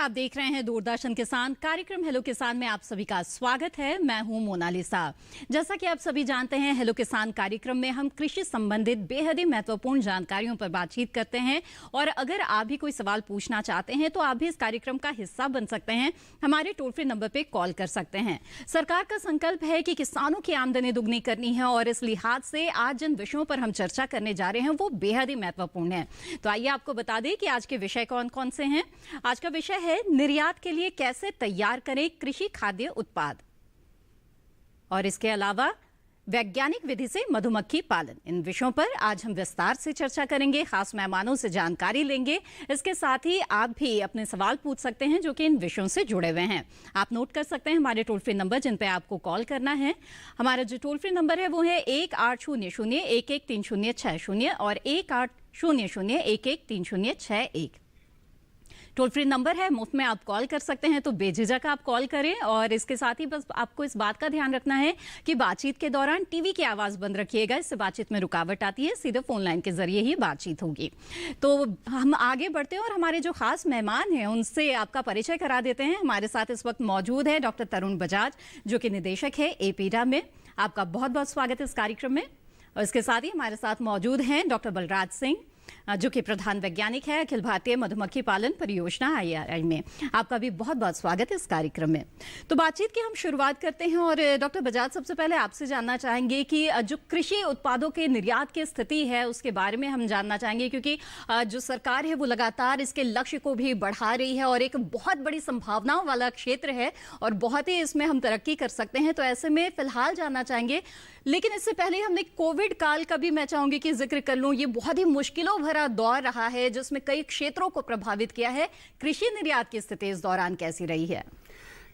आप देख रहे हैं दूरदर्शन किसान कार्यक्रम हेलो किसान में आप सभी का स्वागत है। मैं हूं मोनालिसा। जैसा कि आप सभी जानते हैं, हेलो किसान कार्यक्रम में हम कृषि संबंधित बेहद ही महत्वपूर्ण जानकारियों पर बातचीत करते हैं और अगर आप भी कोई सवाल पूछना चाहते हैं तो आप भी इस कार्यक्रम का हिस्सा बन सकते हैं। हमारे टोल फ्री नंबर पर कॉल कर सकते हैं। सरकार का संकल्प है कि किसानों की आमदनी दुगनी करनी है और इस लिहाज से आज जिन विषयों पर हम चर्चा करने जा रहे हैं वो बेहद ही महत्वपूर्ण है। तो आइए आपको बता दें कि आज के विषय कौन कौन से हैं। आज का विषय है निर्यात के लिए कैसे तैयार करें कृषि खाद्य उत्पाद, और इसके अलावा वैज्ञानिक विधि से मधुमक्खी पालन। इन विषयों पर आज हम विस्तार से चर्चा करेंगे, खास मेहमानों से जानकारी लेंगे। इसके साथ ही आप भी अपने सवाल पूछ सकते हैं जो कि इन विषयों से जुड़े हुए हैं। आप नोट कर सकते हैं हमारे टोल फ्री नंबर जिन पे आपको कॉल करना है। हमारा जो टोल फ्री नंबर है वो है 1800-113060 और 1800-113061। टोल फ्री नंबर है, मुफ्त में आप कॉल कर सकते हैं, तो बेझिझक आप कॉल करें। और इसके साथ ही बस आपको इस बात का ध्यान रखना है कि बातचीत के दौरान टीवी की आवाज़ बंद रखिएगा, इससे बातचीत में रुकावट आती है। सीधे फोन लाइन के जरिए ही बातचीत होगी। तो हम आगे बढ़ते हैं और हमारे जो खास मेहमान हैं उनसे आपका परिचय करा देते हैं। हमारे साथ इस वक्त मौजूद है डॉक्टर तरुण बजाज, जो कि निदेशक है एपीडा में। आपका बहुत बहुत स्वागत है इस कार्यक्रम में। और इसके साथ ही हमारे साथ मौजूद हैं डॉक्टर बलराज सिंह, जो कि प्रधान वैज्ञानिक है अखिल भारतीय मधुमक्खी पालन परियोजना IRI में। आपका भी बहुत बहुत स्वागत है इस कार्यक्रम में। तो बातचीत की हम शुरुआत करते हैं और डॉक्टर बजाज, सबसे पहले आपसे जानना चाहेंगे कि जो कृषि उत्पादों के निर्यात की स्थिति है उसके बारे में हम जानना चाहेंगे, क्योंकि जो सरकार है वो लगातार इसके लक्ष्य को भी बढ़ा रही है और एक बहुत बड़ी संभावनाओं वाला क्षेत्र है और बहुत ही इसमें हम तरक्की कर सकते हैं। तो ऐसे में फिलहाल जानना चाहेंगे, लेकिन इससे पहले हमने कोविड काल का भी मैं चाहूंगी कि जिक्र कर लूं। ये बहुत ही मुश्किलों भरा दौर रहा है जिसमें कई क्षेत्रों को प्रभावित किया है। कृषि निर्यात की स्थिति इस दौरान कैसी रही है?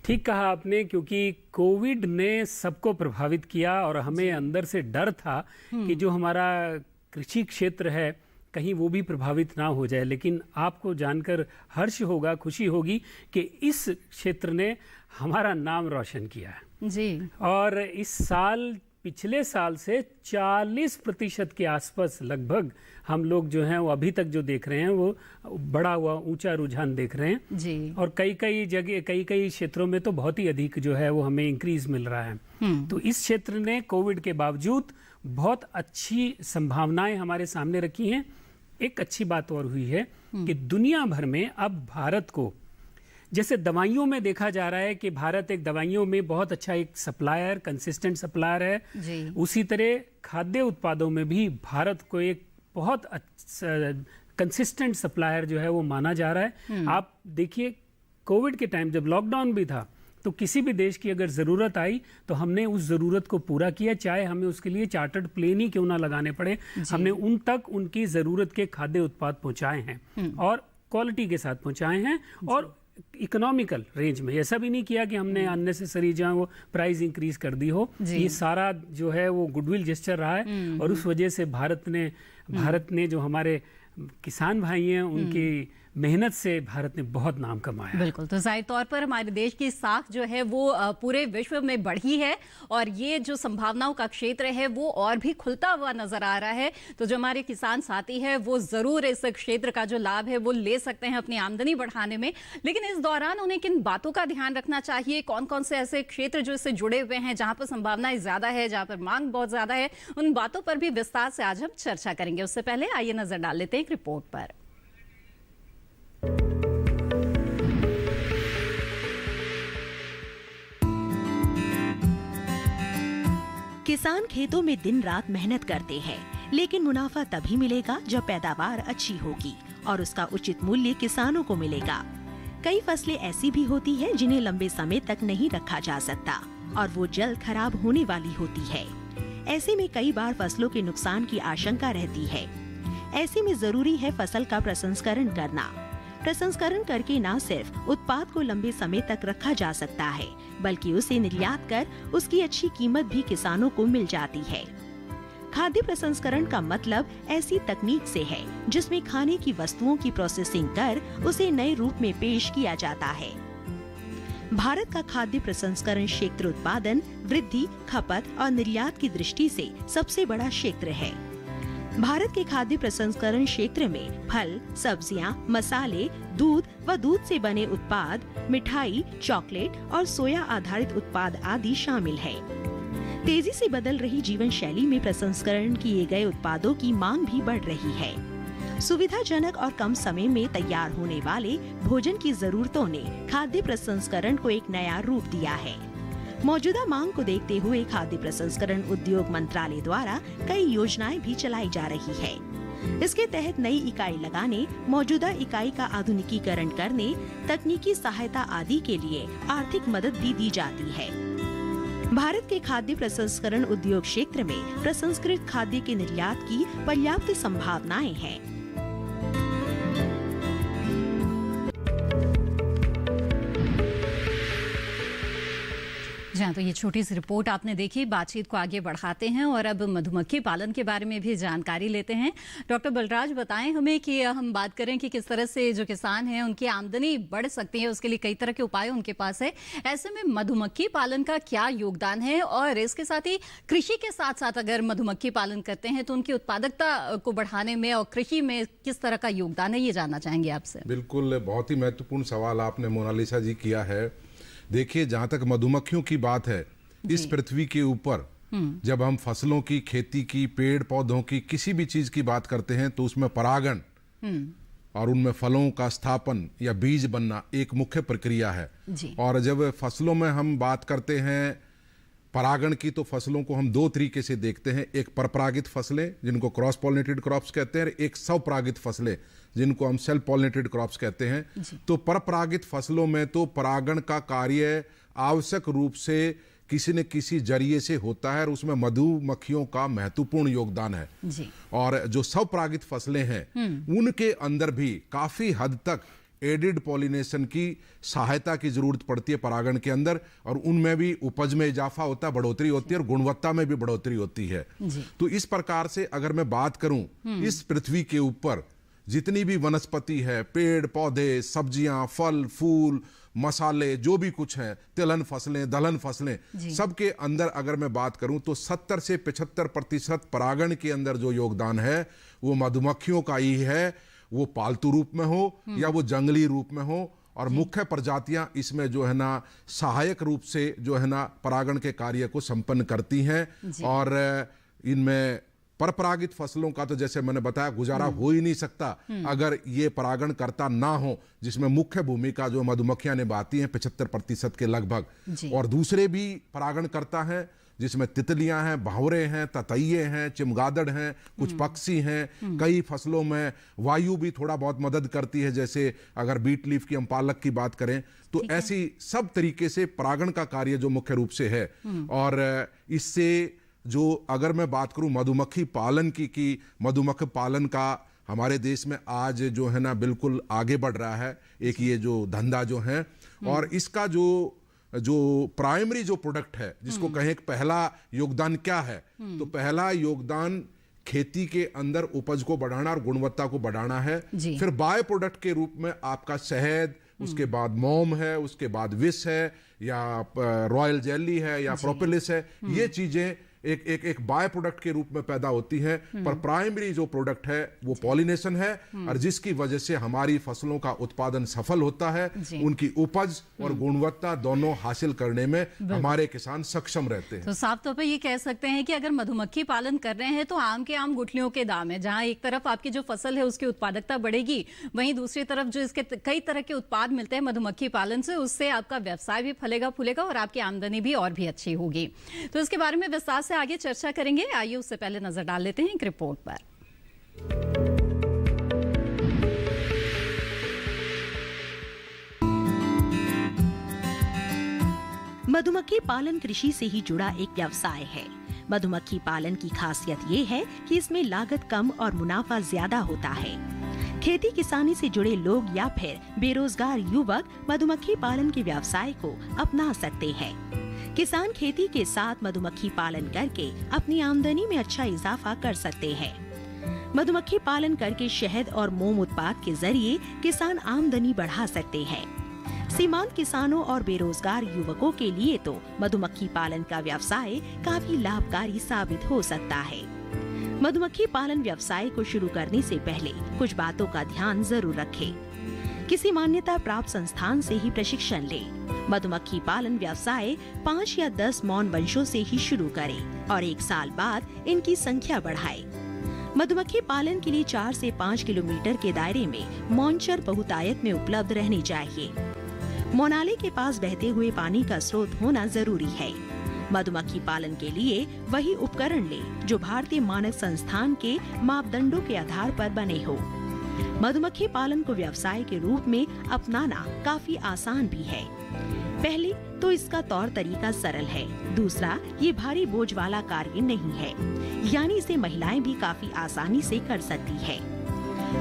ठीक कहा आपने, क्योंकि कोविड ने सबको प्रभावित किया और हमें अंदर से डर था कि जो हमारा कृषि क्षेत्र है कहीं वो भी प्रभावित ना हो जाए। लेकिन आपको जानकर हर्ष होगा, खुशी होगी कि इस क्षेत्र ने हमारा नाम रोशन किया है जी। और इस साल पिछले साल से 40% के आसपास लगभग हम लोग जो हैं वो अभी तक जो देख रहे हैं वो बड़ा हुआ ऊंचा रुझान देख रहे हैं जी। और कई जगह कई क्षेत्रों में तो बहुत ही अधिक जो है वो हमें इंक्रीज मिल रहा है। तो इस क्षेत्र ने कोविड के बावजूद बहुत अच्छी संभावनाएं हमारे सामने रखी हैं। एक अच्छी बात और हुई है कि दुनिया भर में अब भारत को, जैसे दवाइयों में देखा जा रहा है कि भारत एक दवाइयों में बहुत अच्छा एक सप्लायर, कंसिस्टेंट सप्लायर है जी। उसी तरह खाद्य उत्पादों में भी भारत को एक बहुत कंसिस्टेंट सप्लायर जो है वो माना जा रहा है। आप देखिए, कोविड के टाइम जब लॉकडाउन भी था तो किसी भी देश की अगर ज़रूरत आई तो हमने उस ज़रूरत को पूरा किया, चाहे हमें उसके लिए चार्टर्ड प्लेन ही क्यों ना लगाने पड़े। हमने उन तक उनकी ज़रूरत के खाद्य उत्पाद पहुँचाए हैं और क्वालिटी के साथ पहुँचाए हैं और इकोनॉमिकल रेंज में। ऐसा भी नहीं किया कि हमने अननेसेसरी जहाँ वो प्राइस इंक्रीज कर दी हो। ये सारा जो है वो गुडविल जेस्चर रहा है और उस वजह से भारत ने जो हमारे किसान भाई हैं उनकी मेहनत से भारत ने बहुत नाम कमाया। बिल्कुल, तो जाहिर तौर पर हमारे देश की साख जो है वो पूरे विश्व में बढ़ी है और ये जो संभावनाओं का क्षेत्र है वो और भी खुलता हुआ नजर आ रहा है। तो जो हमारे किसान साथी है वो जरूर इस क्षेत्र का जो लाभ है वो ले सकते हैं अपनी आमदनी बढ़ाने में। लेकिन इस दौरान उन्हें किन बातों का ध्यान रखना चाहिए? कौन कौन से ऐसे क्षेत्र जो इससे जुड़े हुए हैं, जहां पर संभावनाएं ज्यादा है, जहां पर मांग बहुत ज्यादा है, उन बातों पर भी विस्तार से आज हम चर्चा करेंगे। उससे पहले आइए नजर डाल लेते हैं एक रिपोर्ट पर। किसान खेतों में दिन रात मेहनत करते हैं, लेकिन मुनाफा तभी मिलेगा जब पैदावार अच्छी होगी और उसका उचित मूल्य किसानों को मिलेगा। कई फसलें ऐसी भी होती हैं जिन्हें लंबे समय तक नहीं रखा जा सकता और वो जल्द खराब होने वाली होती है। ऐसे में कई बार फसलों के नुकसान की आशंका रहती है। ऐसे में जरूरी है फसल का प्रसंस्करण करना। प्रसंस्करण करके न सिर्फ उत्पाद को लंबे समय तक रखा जा सकता है, बल्कि उसे निर्यात कर उसकी अच्छी कीमत भी किसानों को मिल जाती है। खाद्य प्रसंस्करण का मतलब ऐसी तकनीक से है जिसमें खाने की वस्तुओं की प्रोसेसिंग कर उसे नए रूप में पेश किया जाता है। भारत का खाद्य प्रसंस्करण क्षेत्र उत्पादन, वृद्धि, खपत और निर्यात की दृष्टि से सबसे बड़ा क्षेत्र है। भारत के खाद्य प्रसंस्करण क्षेत्र में फल, सब्जियां, मसाले, दूध व दूध से बने उत्पाद, मिठाई, चॉकलेट और सोया आधारित उत्पाद आदि शामिल है। तेजी से बदल रही जीवन शैली में प्रसंस्करण किए गए उत्पादों की मांग भी बढ़ रही है। सुविधाजनक और कम समय में तैयार होने वाले भोजन की जरूरतों ने खाद्य प्रसंस्करण को एक नया रूप दिया है। मौजूदा मांग को देखते हुए खाद्य प्रसंस्करण उद्योग मंत्रालय द्वारा कई योजनाएं भी चलाई जा रही है। इसके तहत नई इकाई लगाने, मौजूदा इकाई का आधुनिकीकरण करने, तकनीकी सहायता आदि के लिए आर्थिक मदद भी दी जाती है। भारत के खाद्य प्रसंस्करण उद्योग क्षेत्र में प्रसंस्कृत खाद्य के निर्यात की पर्याप्त संभावनाएं हैं। जहाँ तो ये छोटी सी रिपोर्ट आपने देखी, बातचीत को आगे बढ़ाते हैं और अब मधुमक्खी पालन के बारे में भी जानकारी लेते हैं। डॉक्टर बलराज, बताएं हमें कि हम बात करें कि किस तरह से जो किसान हैं उनकी आमदनी बढ़ सकती है, उसके लिए कई तरह के उपाय उनके पास है। ऐसे में मधुमक्खी पालन का क्या योगदान है और इसके साथ ही कृषि के साथ साथ अगर मधुमक्खी पालन करते हैं तो उनकी उत्पादकता को बढ़ाने में और कृषि में किस तरह का योगदान है, ये जानना चाहेंगे आपसे। बिल्कुल, बहुत ही महत्वपूर्ण सवाल आपने मोनालिसा जी किया है। देखिए, जहां तक मधुमक्खियों की बात है, इस पृथ्वी के ऊपर जब हम फसलों की, खेती की, पेड़ पौधों की, किसी भी चीज की बात करते हैं तो उसमें परागण और उनमें फलों का स्थापन या बीज बनना एक मुख्य प्रक्रिया है। और जब फसलों में हम बात करते हैं परागण की, तो फसलों को हम दो तरीके से देखते हैं। एक परपरागित फसलें जिनको क्रॉस पॉलिनेटेड क्रॉप्स कहते हैं, एक स्वपरागित फसलें जिनको हम सेल्फ पॉलिनेटेड क्रॉप्स कहते हैं। तो परपरागित फसलों में तो परागण का कार्य आवश्यक रूप से किसी न किसी जरिए से होता है और उसमें मधुमक्खियों का महत्वपूर्ण योगदान है। और जो स्वपरागित फसलें हैं उनके अंदर भी काफी हद तक एडिड पॉलिनेशन की सहायता की जरूरत पड़ती है परागण के अंदर, और उनमें भी उपज में इजाफा होता है, बढ़ोतरी होती है और गुणवत्ता में भी बढ़ोतरी होती है। तो इस प्रकार से अगर मैं बात करूं, इस पृथ्वी के ऊपर जितनी भी वनस्पति है, पेड़ पौधे, सब्जियां, फल फूल, मसाले, जो भी कुछ है, तिलहन फसलें, दलहन फसलें, सबके अंदर अगर मैं बात करूं तो 70 से 75% परागण के अंदर जो योगदान है वो मधुमक्खियों का ही है। वो पालतू रूप में हो या वो जंगली रूप में हो, और मुख्य प्रजातियां इसमें जो है ना सहायक रूप से जो है ना परागण के कार्य को संपन्न करती हैं। और इनमें परपरागित फसलों का तो जैसे मैंने बताया गुजारा हो ही नहीं सकता अगर ये परागण करता ना हो, जिसमें मुख्य भूमिका जो मधुमक्खियां निभाती हैं 75% के लगभग। और दूसरे भी परागण करता है जिसमें तितलियां हैं, भंवरे हैं, ततैये हैं, चमगादड़ हैं, कुछ पक्षी हैं। कई फसलों में वायु भी थोड़ा बहुत मदद करती है, जैसे अगर बीट लीफ की हम पालक की बात करें तो ऐसी सब तरीके से परागण का कार्य जो मुख्य रूप से है। और इससे जो अगर मैं बात करूं मधुमक्खी पालन की मधुमक्खी पालन का हमारे देश में आज जो है ना बिल्कुल आगे बढ़ रहा है एक ये जो धंधा जो है। और इसका जो प्राइमरी जो प्रोडक्ट है जिसको कहें पहला योगदान क्या है, तो पहला योगदान खेती के अंदर उपज को बढ़ाना और गुणवत्ता को बढ़ाना है। फिर बाय प्रोडक्ट के रूप में आपका शहद, उसके बाद मोम है, उसके बाद विष है या रॉयल जेली है या प्रोपेलिस है, ये चीजें एक बाय प्रोडक्ट के रूप में पैदा होती है। पर प्राइमरी जो प्रोडक्ट है वो पॉलिनेशन है, और जिसकी वजह से हमारी फसलों का उत्पादन सफल होता है, उनकी उपज और गुणवत्ता दोनों हासिल करने में हमारे किसान सक्षम रहते हैं। तो साफ तौर पे ये कह सकते हैं कि अगर मधुमक्खी पालन कर रहे हैं तो आम के आम गुठलियों के दाम है। जहां एक तरफ आपकी जो फसल है उसकी उत्पादकता बढ़ेगी, वहीं दूसरी तरफ जो इसके कई तरह के उत्पाद मिलते हैं मधुमक्खी पालन से, उससे आपका व्यवसाय भी फलेगा फूलेगा और आपकी आमदनी भी और भी अच्छी होगी। तो इसके बारे में विस्तार से आगे चर्चा करेंगे। आइए उससे पहले नजर डाल लेते हैं एक रिपोर्ट पर। मधुमक्खी पालन कृषि से ही जुड़ा एक व्यवसाय है। मधुमक्खी पालन की खासियत ये है कि इसमें लागत कम और मुनाफा ज्यादा होता है। खेती किसानी से जुड़े लोग या फिर बेरोजगार युवक मधुमक्खी पालन के व्यवसाय को अपना सकते हैं। किसान खेती के साथ मधुमक्खी पालन करके अपनी आमदनी में अच्छा इजाफा कर सकते हैं। मधुमक्खी पालन करके शहद और मोम उत्पाद के जरिए किसान आमदनी बढ़ा सकते हैं। सीमांत किसानों और बेरोजगार युवकों के लिए तो मधुमक्खी पालन का व्यवसाय काफी लाभकारी साबित हो सकता है। मधुमक्खी पालन व्यवसाय को शुरू करने से पहले कुछ बातों का ध्यान जरूर रखें। किसी मान्यता प्राप्त संस्थान से ही प्रशिक्षण ले। मधुमक्खी पालन व्यवसाय 5 या 10 मौन वंशों से ही शुरू करें और 1 साल बाद इनकी संख्या बढ़ाए। मधुमक्खी पालन के लिए 4 से 5 किलोमीटर के दायरे में मॉन्चर बहुतायत में उपलब्ध रहने चाहिए। मौनाले के पास बहते हुए पानी का स्रोत होना जरूरी है। मधुमक्खी पालन के लिए वही उपकरण ले जो भारतीय मानक संस्थान के मापदंडों के आधार पर बने हो। मधुमक्खी पालन को व्यवसाय के रूप में अपनाना काफी आसान भी है। पहले तो इसका तौर तरीका सरल है, दूसरा ये भारी बोझ वाला कार्य नहीं है, यानी इसे महिलाएं भी काफी आसानी से कर सकती है।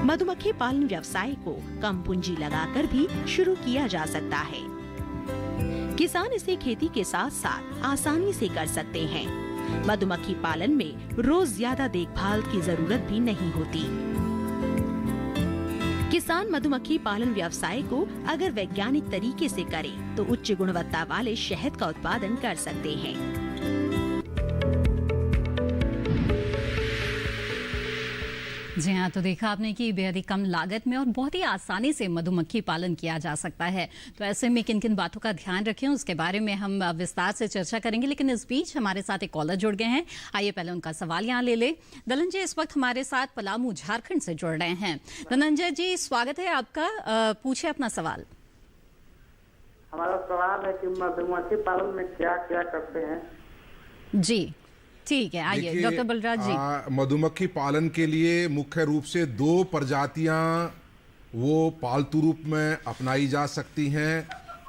मधुमक्खी पालन व्यवसाय को कम पूंजी लगाकर भी शुरू किया जा सकता है। किसान इसे खेती के साथ साथ आसानी से कर सकते हैं। मधुमक्खी पालन में रोज ज्यादा देखभाल की जरूरत भी नहीं होती। किसान मधुमक्खी पालन व्यवसाय को अगर वैज्ञानिक तरीके से करे तो उच्च गुणवत्ता वाले शहद का उत्पादन कर सकते हैं। जी हाँ, तो देखा आपने कि बेहद ही कम लागत में और बहुत ही आसानी से मधुमक्खी पालन किया जा सकता है। तो ऐसे में किन किन बातों का ध्यान रखें उसके बारे में हम विस्तार से चर्चा करेंगे, लेकिन इस बीच हमारे साथ एक कॉलर जुड़ गए हैं। आइए पहले उनका सवाल यहाँ ले ले। धनंजय इस वक्त हमारे साथ पलामू झारखंड से जुड़ रहे हैं। धनंजय जी, स्वागत है आपका, पूछे अपना सवाल। हमारा सवाल है कि मधुमक्खी पालन में क्या क्या करते हैं? जी ठीक है, आइए डॉक्टर बलराज जी। मधुमक्खी पालन के लिए मुख्य रूप से 2 प्रजातियां वो पालतू रूप में अपनाई जा सकती हैं।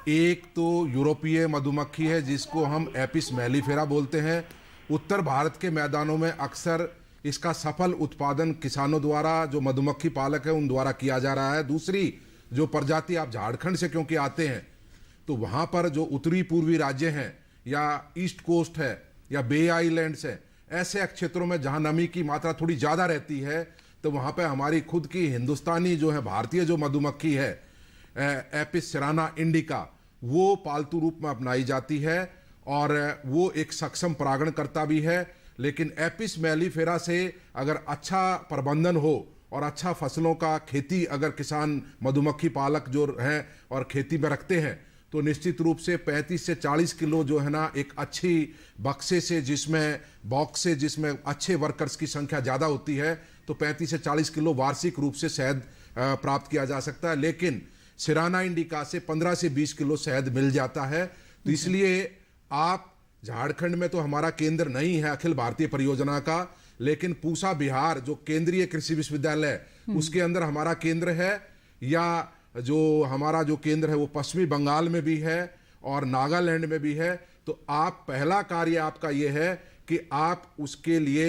एक तो यूरोपीय मधुमक्खी है जिसको हम एपिस मेलिफेरा बोलते हैं। उत्तर भारत के मैदानों में अक्सर इसका सफल उत्पादन किसानों द्वारा, जो मधुमक्खी पालक है उन द्वारा किया जा रहा है। दूसरी जो प्रजाति, आप झारखंड से क्योंकि आते हैं, तो वहाँ पर जो उत्तरी पूर्वी राज्य हैं या ईस्ट कोस्ट है या बे आइलैंड्स है, ऐसे क्षेत्रों में जहां नमी की मात्रा थोड़ी ज्यादा रहती है, तो वहां पे हमारी खुद की हिंदुस्तानी जो है भारतीय जो मधुमक्खी है एपिस सेराना इंडिका, वो पालतू रूप में अपनाई जाती है और वो एक सक्षम परागणकर्ता भी है। लेकिन एपिस मेलिफेरा से अगर अच्छा प्रबंधन हो और अच्छा फसलों का खेती अगर किसान मधुमक्खी पालक जो हैं और खेती में रखते हैं, तो निश्चित रूप से 35 से 40 किलो जो है ना, एक अच्छी बक्से से जिसमें बॉक्स से जिसमें अच्छे वर्कर्स की संख्या ज़्यादा होती है, तो 35 से 40 किलो वार्षिक रूप से शहद प्राप्त किया जा सकता है। लेकिन सिराना इंडिका से 15 से 20 किलो शहद मिल जाता है। तो इसलिए आप झारखंड में तो हमारा केंद्र नहीं है अखिल भारतीय परियोजना का, लेकिन पूसा बिहार जो केंद्रीय कृषि विश्वविद्यालय उसके अंदर हमारा केंद्र है, या जो हमारा जो केंद्र है वो पश्चिमी बंगाल में भी है और नागालैंड में भी है। तो आप पहला कार्य आपका ये है कि आप उसके लिए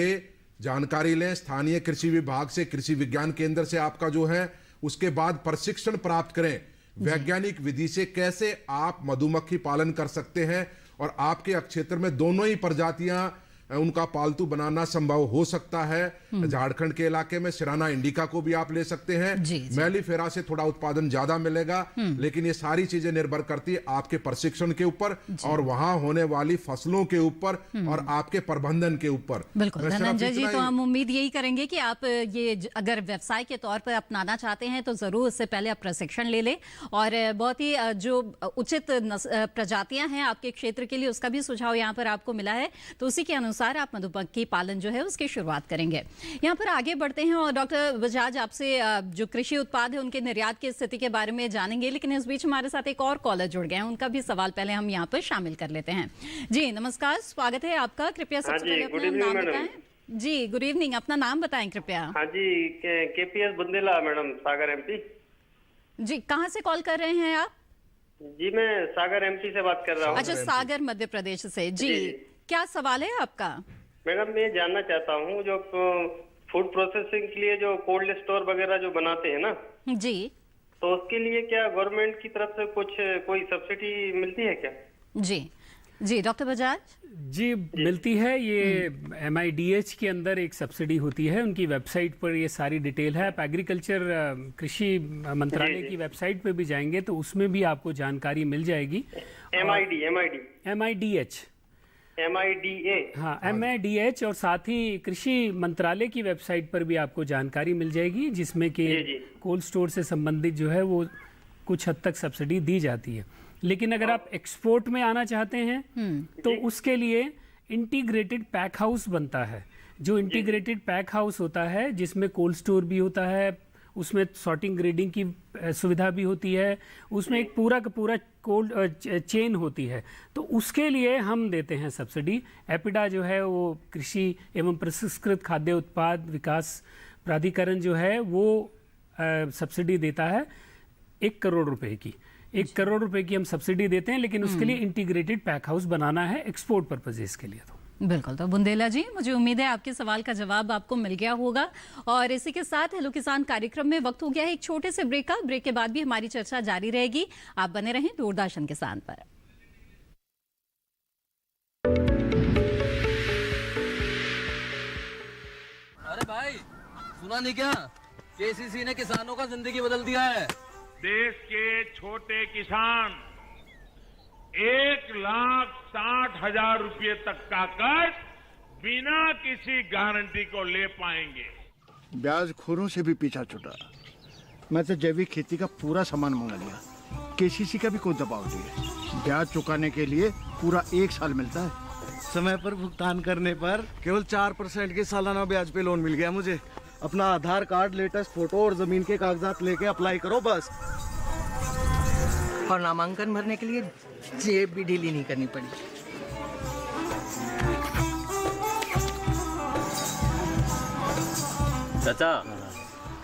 जानकारी लें स्थानीय कृषि विभाग से, कृषि विज्ञान केंद्र से आपका जो है, उसके बाद प्रशिक्षण प्राप्त करें वैज्ञानिक विधि से कैसे आप मधुमक्खी पालन कर सकते हैं। और आपके क्षेत्र में दोनों ही प्रजातियां उनका पालतू बनाना संभव हो सकता है। झारखंड के इलाके में सिराना इंडिका को भी आप ले सकते हैं। मेलिफेरा से थोड़ा उत्पादन ज्यादा मिलेगा, लेकिन ये सारी चीजें निर्भर करती है आपके प्रशिक्षण के ऊपर और वहां होने वाली फसलों के ऊपर और आपके प्रबंधन के ऊपर। बिल्कुल धनंजय जी, तो हम उम्मीद यही करेंगे कि आप ये अगर व्यवसाय के तौर पर अपनाना चाहते हैं तो जरूर उससे पहले आप प्रशिक्षण ले लें और बहुत ही जो उचित प्रजातियां हैं आपके क्षेत्र के लिए उसका भी सुझाव यहाँ पर आपको मिला है, तो उसी के अनुसार आप मधुमक्खी पालन जो है उसकी शुरुआत करेंगे। यहाँ पर आगे बढ़ते हैं और डॉक्टर बजाज आपसे जो कृषि उत्पाद है उनके निर्यात की स्थिति के बारे में जानेंगे, लेकिन इस बीच हमारे साथ एक और कॉलर जुड़ गए हैं, उनका भी सवाल पहले हम यहाँ पर शामिल कर लेते हैं। जी नमस्कार, स्वागत है आपका। कृपया सबसे पहले अपना नाम बताएं। जी गुड इवनिंग, अपना नाम बताएं कृपया। हाँ जी, केपीएस बुंदेला मैडम, सागर एमपी। जी कहाँ से कॉल कर रहे हैं आप? जी मैं सागर एमपी से बात कर रहा हूँ। अच्छा, सागर मध्य प्रदेश से। जी क्या सवाल है आपका? मैडम मैं जानना चाहता हूँ जो फूड प्रोसेसिंग के लिए जो कोल्ड स्टोर वगैरह जो बनाते हैं ना जी, तो उसके लिए क्या गवर्नमेंट की तरफ से कोई सब्सिडी मिलती है क्या? जी जी डॉक्टर बजाज जी मिलती है। ये MIDH के अंदर एक सब्सिडी होती है, उनकी वेबसाइट पर ये सारी डिटेल है। आप एग्रीकल्चर कृषि मंत्रालय की वेबसाइट पर भी जाएंगे तो उसमें भी आपको जानकारी मिल जाएगी। MIDH हाँ MIDH, और साथ ही कृषि मंत्रालय की वेबसाइट पर भी आपको जानकारी मिल जाएगी जिसमें कि कोल्ड स्टोर से संबंधित जो है वो कुछ हद तक सब्सिडी दी जाती है। लेकिन अगर आप एक्सपोर्ट में आना चाहते हैं तो उसके लिए इंटीग्रेटेड पैक हाउस बनता है। जो इंटीग्रेटेड पैक हाउस होता है जिसमें कोल्ड स्टोर भी होता है, उसमें सॉर्टिंग ग्रेडिंग की सुविधा भी होती है, उसमें एक पूरा का पूरा कोल्ड चेन होती है, तो उसके लिए हम देते हैं सब्सिडी। एपिडा जो है वो कृषि एवं प्रसंस्कृत खाद्य उत्पाद विकास प्राधिकरण जो है वो सब्सिडी देता है 1 करोड़ रुपए की। 1 करोड़ रुपए की हम सब्सिडी देते हैं, लेकिन उसके लिए इंटीग्रेटेड पैक हाउस बनाना है एक्सपोर्ट पर्पजेस के लिए। बिल्कुल। तो बुंदेला जी, मुझे उम्मीद है आपके सवाल का जवाब आपको मिल गया होगा। और इसी के साथ हेलो किसान कार्यक्रम में वक्त हो गया है एक छोटे से ब्रेक का। ब्रेक के बाद भी हमारी चर्चा जारी रहेगी। आप बने रहें दूरदर्शन किसान पर। अरे भाई, सुना नहीं क्या? केसीसी ने किसानों का जिंदगी बदल दिया है। देश के छोटे किसान 1,60,000 रुपये तक का कर्ज बिना किसी गारंटी को ले पाएंगे। ब्याज खोरों से भी पीछा छुटा। मैं तो जैविक खेती का पूरा सामान मंगा लिया। केसीसी का भी कोई दबाव नहीं है। ब्याज चुकाने के लिए पूरा 1 साल मिलता है। समय पर भुगतान करने पर केवल 4% के सालाना ब्याज पे लोन मिल गया मुझे। अपना आधार कार्ड, लेटेस्ट फोटो और जमीन के कागजात लेके अप्लाई करो बस। और नामांकन भरने के लिए जेब भी ढीली नहीं करनी पड़ी। चाचा,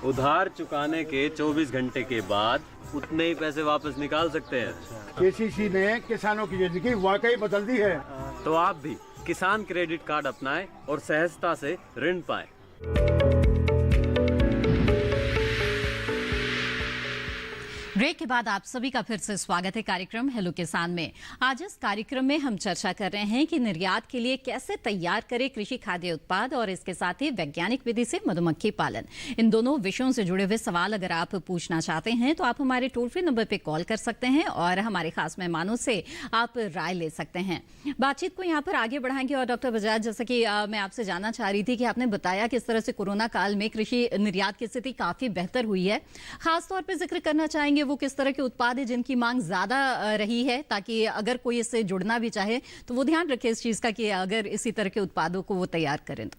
उधार चुकाने के 24 घंटे के बाद उतने ही पैसे वापस निकाल सकते हैं। केसीसी ने किसानों की जिंदगी वाकई बदल दी है। तो आप भी किसान क्रेडिट कार्ड अपनाएं और सहजता से ऋण पाएं। ब्रेक के बाद आप सभी का फिर से स्वागत है कार्यक्रम हेलो किसान में। आज इस कार्यक्रम में हम चर्चा कर रहे हैं कि निर्यात के लिए कैसे तैयार करें कृषि खाद्य उत्पाद और इसके साथ ही वैज्ञानिक विधि से मधुमक्खी पालन। इन दोनों विषयों से जुड़े हुए सवाल अगर आप पूछना चाहते हैं तो आप हमारे टोल फ्री नंबर पर कॉल कर सकते हैं और हमारे खास मेहमानों से आप राय ले सकते हैं। बातचीत को यहाँ पर आगे बढ़ाएंगे। और डॉक्टर बजाज, जैसा कि मैं आपसे जानना चाह रही थी कि आपने बताया किस तरह से कोरोना काल में कृषि निर्यात की स्थिति काफी बेहतर हुई है। खासतौर पर जिक्र करना चाहेंगे वो किस तरह के उत्पाद है जिनकी मांग ज्यादा रही है, ताकि अगर कोई इससे जुड़ना भी चाहे तो वो ध्यान रखे इस चीज का कि अगर इसी तरह के उत्पादों को वो तैयार करें।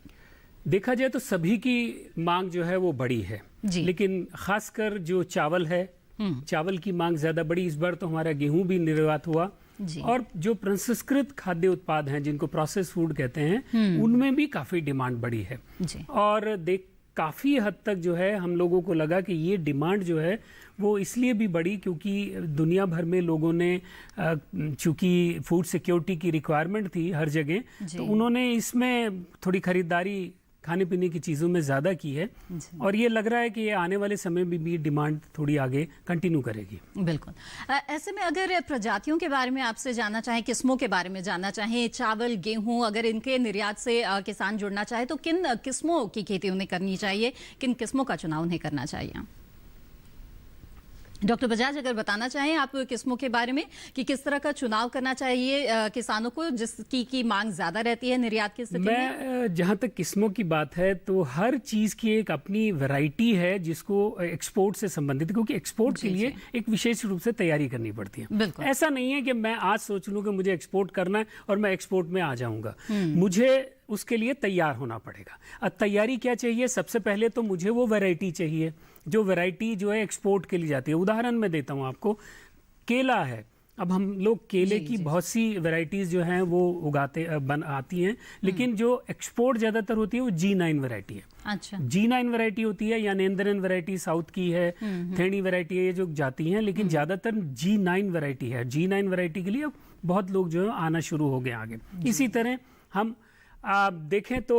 देखा जाए तो सभी की मांग जो है वो बड़ी है, लेकिन खासकर जो चावल है, चावल की मांग ज्यादा बड़ी। इस बार तो हमारा गेहूं भी निर्यात हुआ और जो प्रसंस्कृत खाद्य उत्पाद हैं जिनको प्रोसेस फूड कहते हैं उनमें भी काफी डिमांड बढ़ी है। और काफी हद तक जो है हम लोगों को लगा कि ये डिमांड जो है वो इसलिए भी बढ़ी क्योंकि दुनिया भर में लोगों ने चूंकि फूड सिक्योरिटी की रिक्वायरमेंट थी हर जगह, तो उन्होंने इसमें थोड़ी खरीदारी खाने पीने की चीज़ों में ज़्यादा की है। और ये लग रहा है कि ये आने वाले समय में भी डिमांड थोड़ी आगे कंटिन्यू करेगी। बिल्कुल। ऐसे में अगर प्रजातियों के बारे में आपसे जानना चाहें, किस्मों के बारे में जानना चाहें, चावल गेहूं अगर इनके निर्यात से किसान जुड़ना चाहे तो किन किस्मों की खेती उन्हें करनी चाहिए, किन किस्मों का चुनाव उन्हें करना चाहिए? डॉक्टर बजाज, अगर बताना चाहें आप किस्मों के बारे में कि किस तरह का चुनाव करना चाहिए किसानों को जिसकी की मांग ज्यादा रहती है निर्यात की स्थिति में? मैं जहां तक किस्मों की बात है तो हर चीज की एक अपनी वैरायटी है जिसको एक्सपोर्ट से संबंधित, क्योंकि एक्सपोर्ट के लिए एक विशेष रूप से तैयारी करनी पड़ती है। ऐसा नहीं है कि मैं आज सोच लूं कि मुझे एक्सपोर्ट करना है और मैं एक्सपोर्ट में आ जाऊंगा। मुझे उसके लिए तैयार होना पड़ेगा। अब तैयारी क्या चाहिए? सबसे पहले तो मुझे वो वैरायटी चाहिए जो वैरायटी जो है एक्सपोर्ट के लिए जाती है। उदाहरण मैं देता हूं आपको, केला है। अब हम लोग केले की बहुत सी वैरायटीज जो हैं वो उगाते आती हैं, लेकिन जो एक्सपोर्ट ज्यादातर होती है वो G9 वैरायटी है। अच्छा। G9 वैरायटी होती है या नेंद्रन वैरायटी साउथ की है, थेनी वैरायटी है, ये जो जाती हैं, लेकिन ज्यादातर G9 वैरायटी है। G9 वैरायटी के लिए अब बहुत लोग जो है आना शुरू हो गए आगे। इसी तरह हम आप देखें तो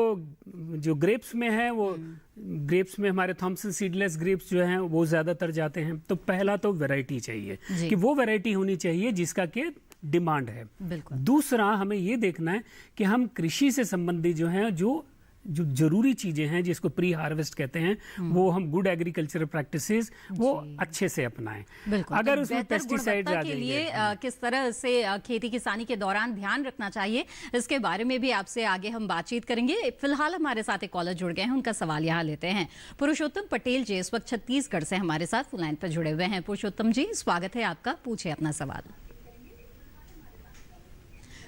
जो ग्रेप्स में है वो ग्रेप्स में हमारे थॉमसन सीडलेस ग्रेप्स जो हैं वो ज्यादातर जाते हैं। तो पहला तो वैरायटी चाहिए कि वो वैरायटी होनी चाहिए जिसका के डिमांड है। दूसरा हमें ये देखना है कि हम कृषि से संबंधित जो हैं जो जो जरूरी चीजें हैं जिसको प्री हार्वेस्ट कहते हैं, वो हम गुड एग्रीकल्चरल प्रैक्टिसेस वो अच्छे से अपनाएं। अगर उसमें पेस्टिसाइड के लिए किस तरह से खेती किसानी के दौरान ध्यान रखना चाहिए, इसके बारे में भी आपसे आगे हम बातचीत करेंगे। फिलहाल हमारे साथ एक कॉलर जुड़ गए हैं, उनका सवाल यहाँ लेते हैं। पुरुषोत्तम पटेल जी इस वक्त छत्तीसगढ़ से हमारे साथ फोन लाइन पर जुड़े हुए हैं। पुरुषोत्तम जी, स्वागत है आपका, पूछे अपना सवाल।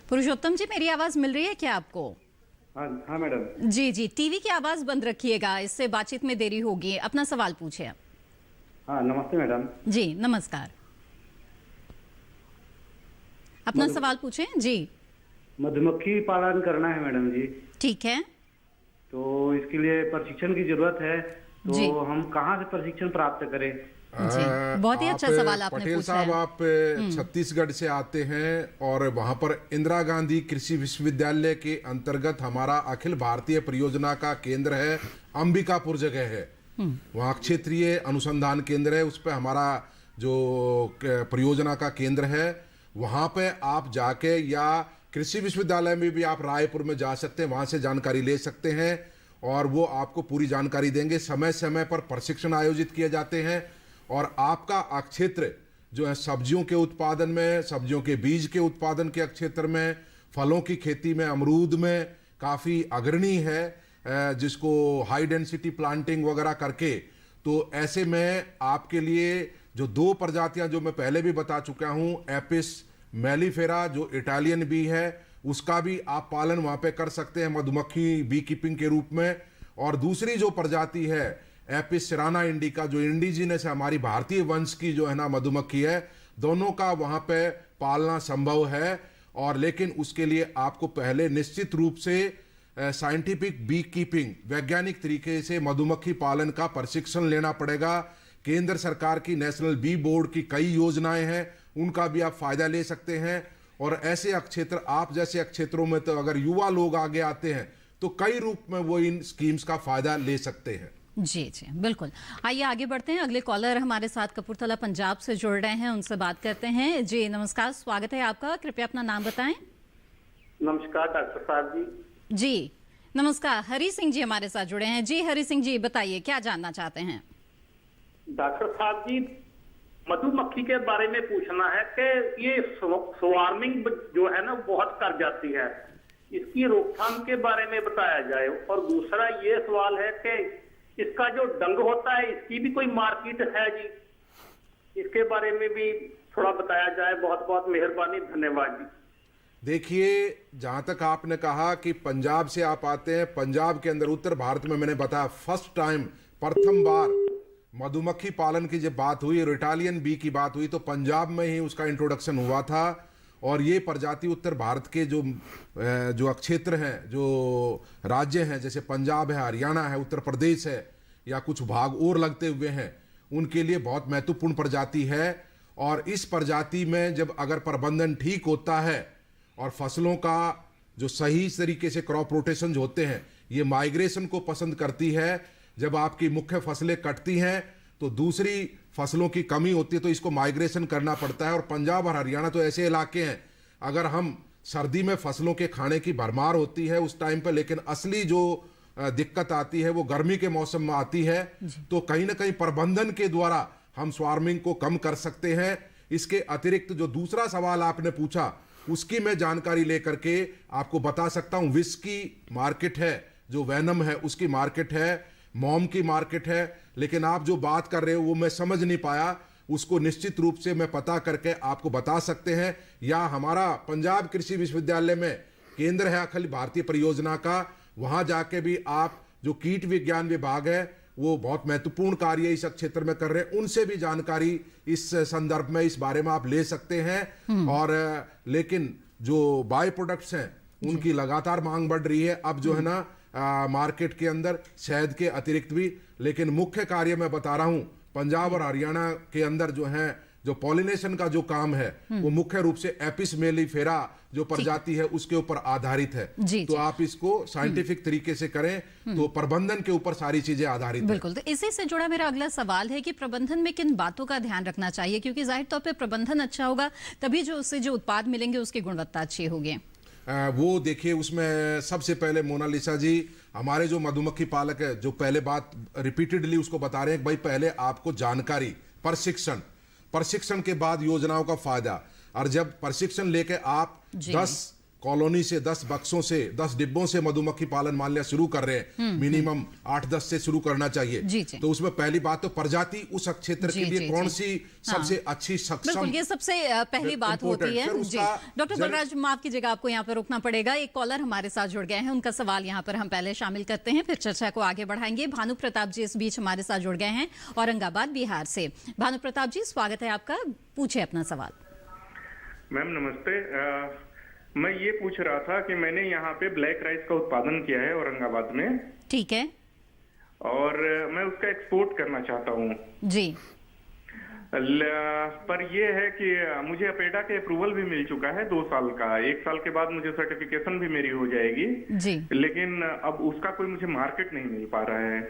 पुरुषोत्तम जी, मेरी आवाज मिल रही है क्या आपको? हाँ मैडम। जी जी, टीवी की आवाज बंद रखिएगा, इससे बातचीत में देरी होगी। अपना सवाल पूछे। हाँ, नमस्ते मैडम। जी नमस्कार, अपना सवाल पूछे जी। मधुमक्खी पालन करना है मैडम जी। ठीक है, तो इसके लिए प्रशिक्षण की जरूरत है, तो हम कहाँ से प्रशिक्षण प्राप्त करें? बहुत ही अच्छा सवाल आपने पटेल पूछा साहब, है। आप छत्तीसगढ़ से आते हैं और वहां पर इंदिरा गांधी कृषि विश्वविद्यालय के अंतर्गत हमारा अखिल भारतीय परियोजना का केंद्र है, अंबिकापुर जगह है। वहाँ क्षेत्रीय अनुसंधान केंद्र है, उस पर हमारा जो परियोजना का केंद्र है, वहां पे आप जाके, या कृषि विश्वविद्यालय में भी आप रायपुर में जा सकते हैं, वहां से जानकारी ले सकते हैं और वो आपको पूरी जानकारी देंगे। समय समय पर प्रशिक्षण आयोजित किए जाते हैं और आपका क्षेत्र जो है सब्जियों के उत्पादन में, सब्जियों के बीज के उत्पादन के क्षेत्र में, फलों की खेती में, अमरूद में काफ़ी अग्रणी है, जिसको हाई डेंसिटी प्लांटिंग वगैरह करके। तो ऐसे में आपके लिए जो 2 प्रजातियां जो मैं पहले भी बता चुका हूं, एपिस मेलिफेरा जो इटालियन बी है, उसका भी आप पालन वहां पे कर सकते हैं मधुमक्खी बी कीपिंग के रूप में। और दूसरी जो प्रजाति है एपिस सिराना इंडिका, जो इंडिजिनस है, हमारी भारतीय वंश की जो है ना मधुमक्खी है, दोनों का वहां पे पालना संभव है। और लेकिन उसके लिए आपको पहले निश्चित रूप से साइंटिफिक बी कीपिंग, वैज्ञानिक तरीके से मधुमक्खी पालन का प्रशिक्षण लेना पड़ेगा। केंद्र सरकार की नेशनल बी बोर्ड की कई योजनाएं हैं, उनका भी आप फायदा ले सकते हैं। और ऐसे क्षेत्र, आप जैसे क्षेत्रों में तो अगर युवा लोग आगे आते हैं तो कई रूप में वो इन स्कीम्स का फायदा ले सकते हैं। जी जी बिल्कुल। आइए आगे बढ़ते हैं, अगले कॉलर हमारे साथ कपूरथला पंजाब से जुड़ रहे हैं, उनसे बात करते हैं। जी नमस्कार, स्वागत है आपका, कृपया अपना नाम बताएं। नमस्कार डॉक्टर साहब जी। जी नमस्कार, हरी सिंह जी हमारे साथ जुड़े हैं। जी हरी सिंह जी, बताइए क्या जानना चाहते हैं? डॉक्टर साहब जी, मधुमक्खी के बारे में पूछना है कि ये स्वार्मिंग जो है ना बहुत कर जाती है, इसकी रोकथाम के बारे में बताया जाए। और दूसरा ये सवाल है कि इसका जो डंग होता है, इसकी भी कोई मार्केट है जी? इसके बारे में भी थोड़ा बताया जाए, बहुत बहुत मेहरबानी, धन्यवाद जी। देखिए, जहां तक आपने कहा कि पंजाब से आप आते हैं, पंजाब के अंदर उत्तर भारत में मैंने बताया फर्स्ट टाइम, प्रथम बार मधुमक्खी पालन की जब बात हुई और इटालियन बी की बात हुई तो पंजाब में ही उसका इंट्रोडक्शन हुआ था। और ये प्रजाति उत्तर भारत के जो क्षेत्र हैं, जो राज्य हैं, जैसे पंजाब है, हरियाणा है, उत्तर प्रदेश है, या कुछ भाग और लगते हुए हैं, उनके लिए बहुत महत्वपूर्ण प्रजाति है। और इस प्रजाति में जब अगर प्रबंधन ठीक होता है और फसलों का जो सही तरीके से क्रॉप रोटेशन होते हैं, ये माइग्रेशन को पसंद करती है। जब आपकी मुख्य फसलें कटती हैं तो दूसरी फसलों की कमी होती है, तो इसको माइग्रेशन करना पड़ता है। और पंजाब और हरियाणा तो ऐसे इलाके हैं, अगर हम सर्दी में फसलों के खाने की भरमार होती है उस टाइम पर, लेकिन असली जो दिक्कत आती है वो गर्मी के मौसम में आती है। तो कहीं ना कहीं प्रबंधन के द्वारा हम स्वार्मिंग को कम कर सकते हैं। इसके अतिरिक्त जो दूसरा सवाल आपने पूछा, उसकी मैं जानकारी लेकर के आपको बता सकता हूं। विष की मार्केट है, जो वैनम है उसकी मार्केट है, मॉम की मार्केट है, लेकिन आप जो बात कर रहे हो वो मैं समझ नहीं पाया, उसको निश्चित रूप से मैं पता करके आपको बता सकते हैं। या हमारा पंजाब कृषि विश्वविद्यालय में केंद्र है अखिल भारतीय परियोजना का, वहां जाके भी आप जो कीट विज्ञान विभाग है वो बहुत महत्वपूर्ण कार्य इस क्षेत्र में कर रहे हैं, उनसे भी जानकारी इस संदर्भ में, इस बारे में आप ले सकते हैं। और लेकिन जो बाय प्रोडक्ट्स हैं उनकी लगातार मांग बढ़ रही है अब जो है ना मार्केट के अंदर शहद के अतिरिक्त भी। लेकिन मुख्य कार्य मैं बता रहा हूं, पंजाब और हरियाणा के अंदर जो है जो पॉलिनेशन का जो काम है वो मुख्य रूप से एपिस मेलिफेरा जो प्रजाति है उसके ऊपर आधारित है। तो आप इसको साइंटिफिक तरीके से करें तो प्रबंधन के ऊपर सारी चीजें आधारित है। बिल्कुल। तो इसी से जुड़ा मेरा अगला सवाल है कि प्रबंधन में किन बातों का ध्यान रखना चाहिए, क्योंकि जाहिर तौर पे प्रबंधन अच्छा होगा तभी जो उससे जो उत्पाद मिलेंगे उसकी गुणवत्ता अच्छी होगी। वो देखिए उसमें सबसे पहले मोनालिसा जी हमारे जो मधुमक्खी पालक है जो पहले बात रिपीटेडली उसको बता रहे हैं कि भाई पहले आपको जानकारी, प्रशिक्षण के बाद योजनाओं का फायदा। और जब प्रशिक्षण लेके आप 10 कॉलोनी से 10 बक्सों से 10 डिब्बों से मधुमक्खी पालन मान लिया शुरू कर रहे हैं, मिनिमम 8-10 से शुरू करना चाहिए। तो उसमें पहली बात तो प्रजाति उस क्षेत्र के लिए कौन सी सबसे अच्छी सक्षम, ये सबसे पहली बात होती है। डॉक्टर बलराज, माफ कीजिएगा, आपको यहाँ पर रुकना पड़ेगा। एक कॉलर हमारे साथ जुड़ गए हैं, उनका सवाल यहाँ पर हम पहले शामिल करते हैं, फिर चर्चा को आगे बढ़ाएंगे। भानु प्रताप जी इस बीच हमारे साथ जुड़ गए हैं औरंगाबाद बिहार से। भानु प्रताप जी, स्वागत है आपका, पूछे अपना सवाल। मैम नमस्ते, मैं ये पूछ रहा था कि मैंने यहाँ पे ब्लैक राइस का उत्पादन किया है औरंगाबाद में। ठीक है। और मैं उसका एक्सपोर्ट करना चाहता हूँ जी। पर ये है कि मुझे अपेडा के अप्रूवल भी मिल चुका है 2 साल का। 1 साल के बाद मुझे सर्टिफिकेशन भी मेरी हो जाएगी जी, लेकिन अब उसका कोई मुझे मार्केट नहीं मिल पा रहा है।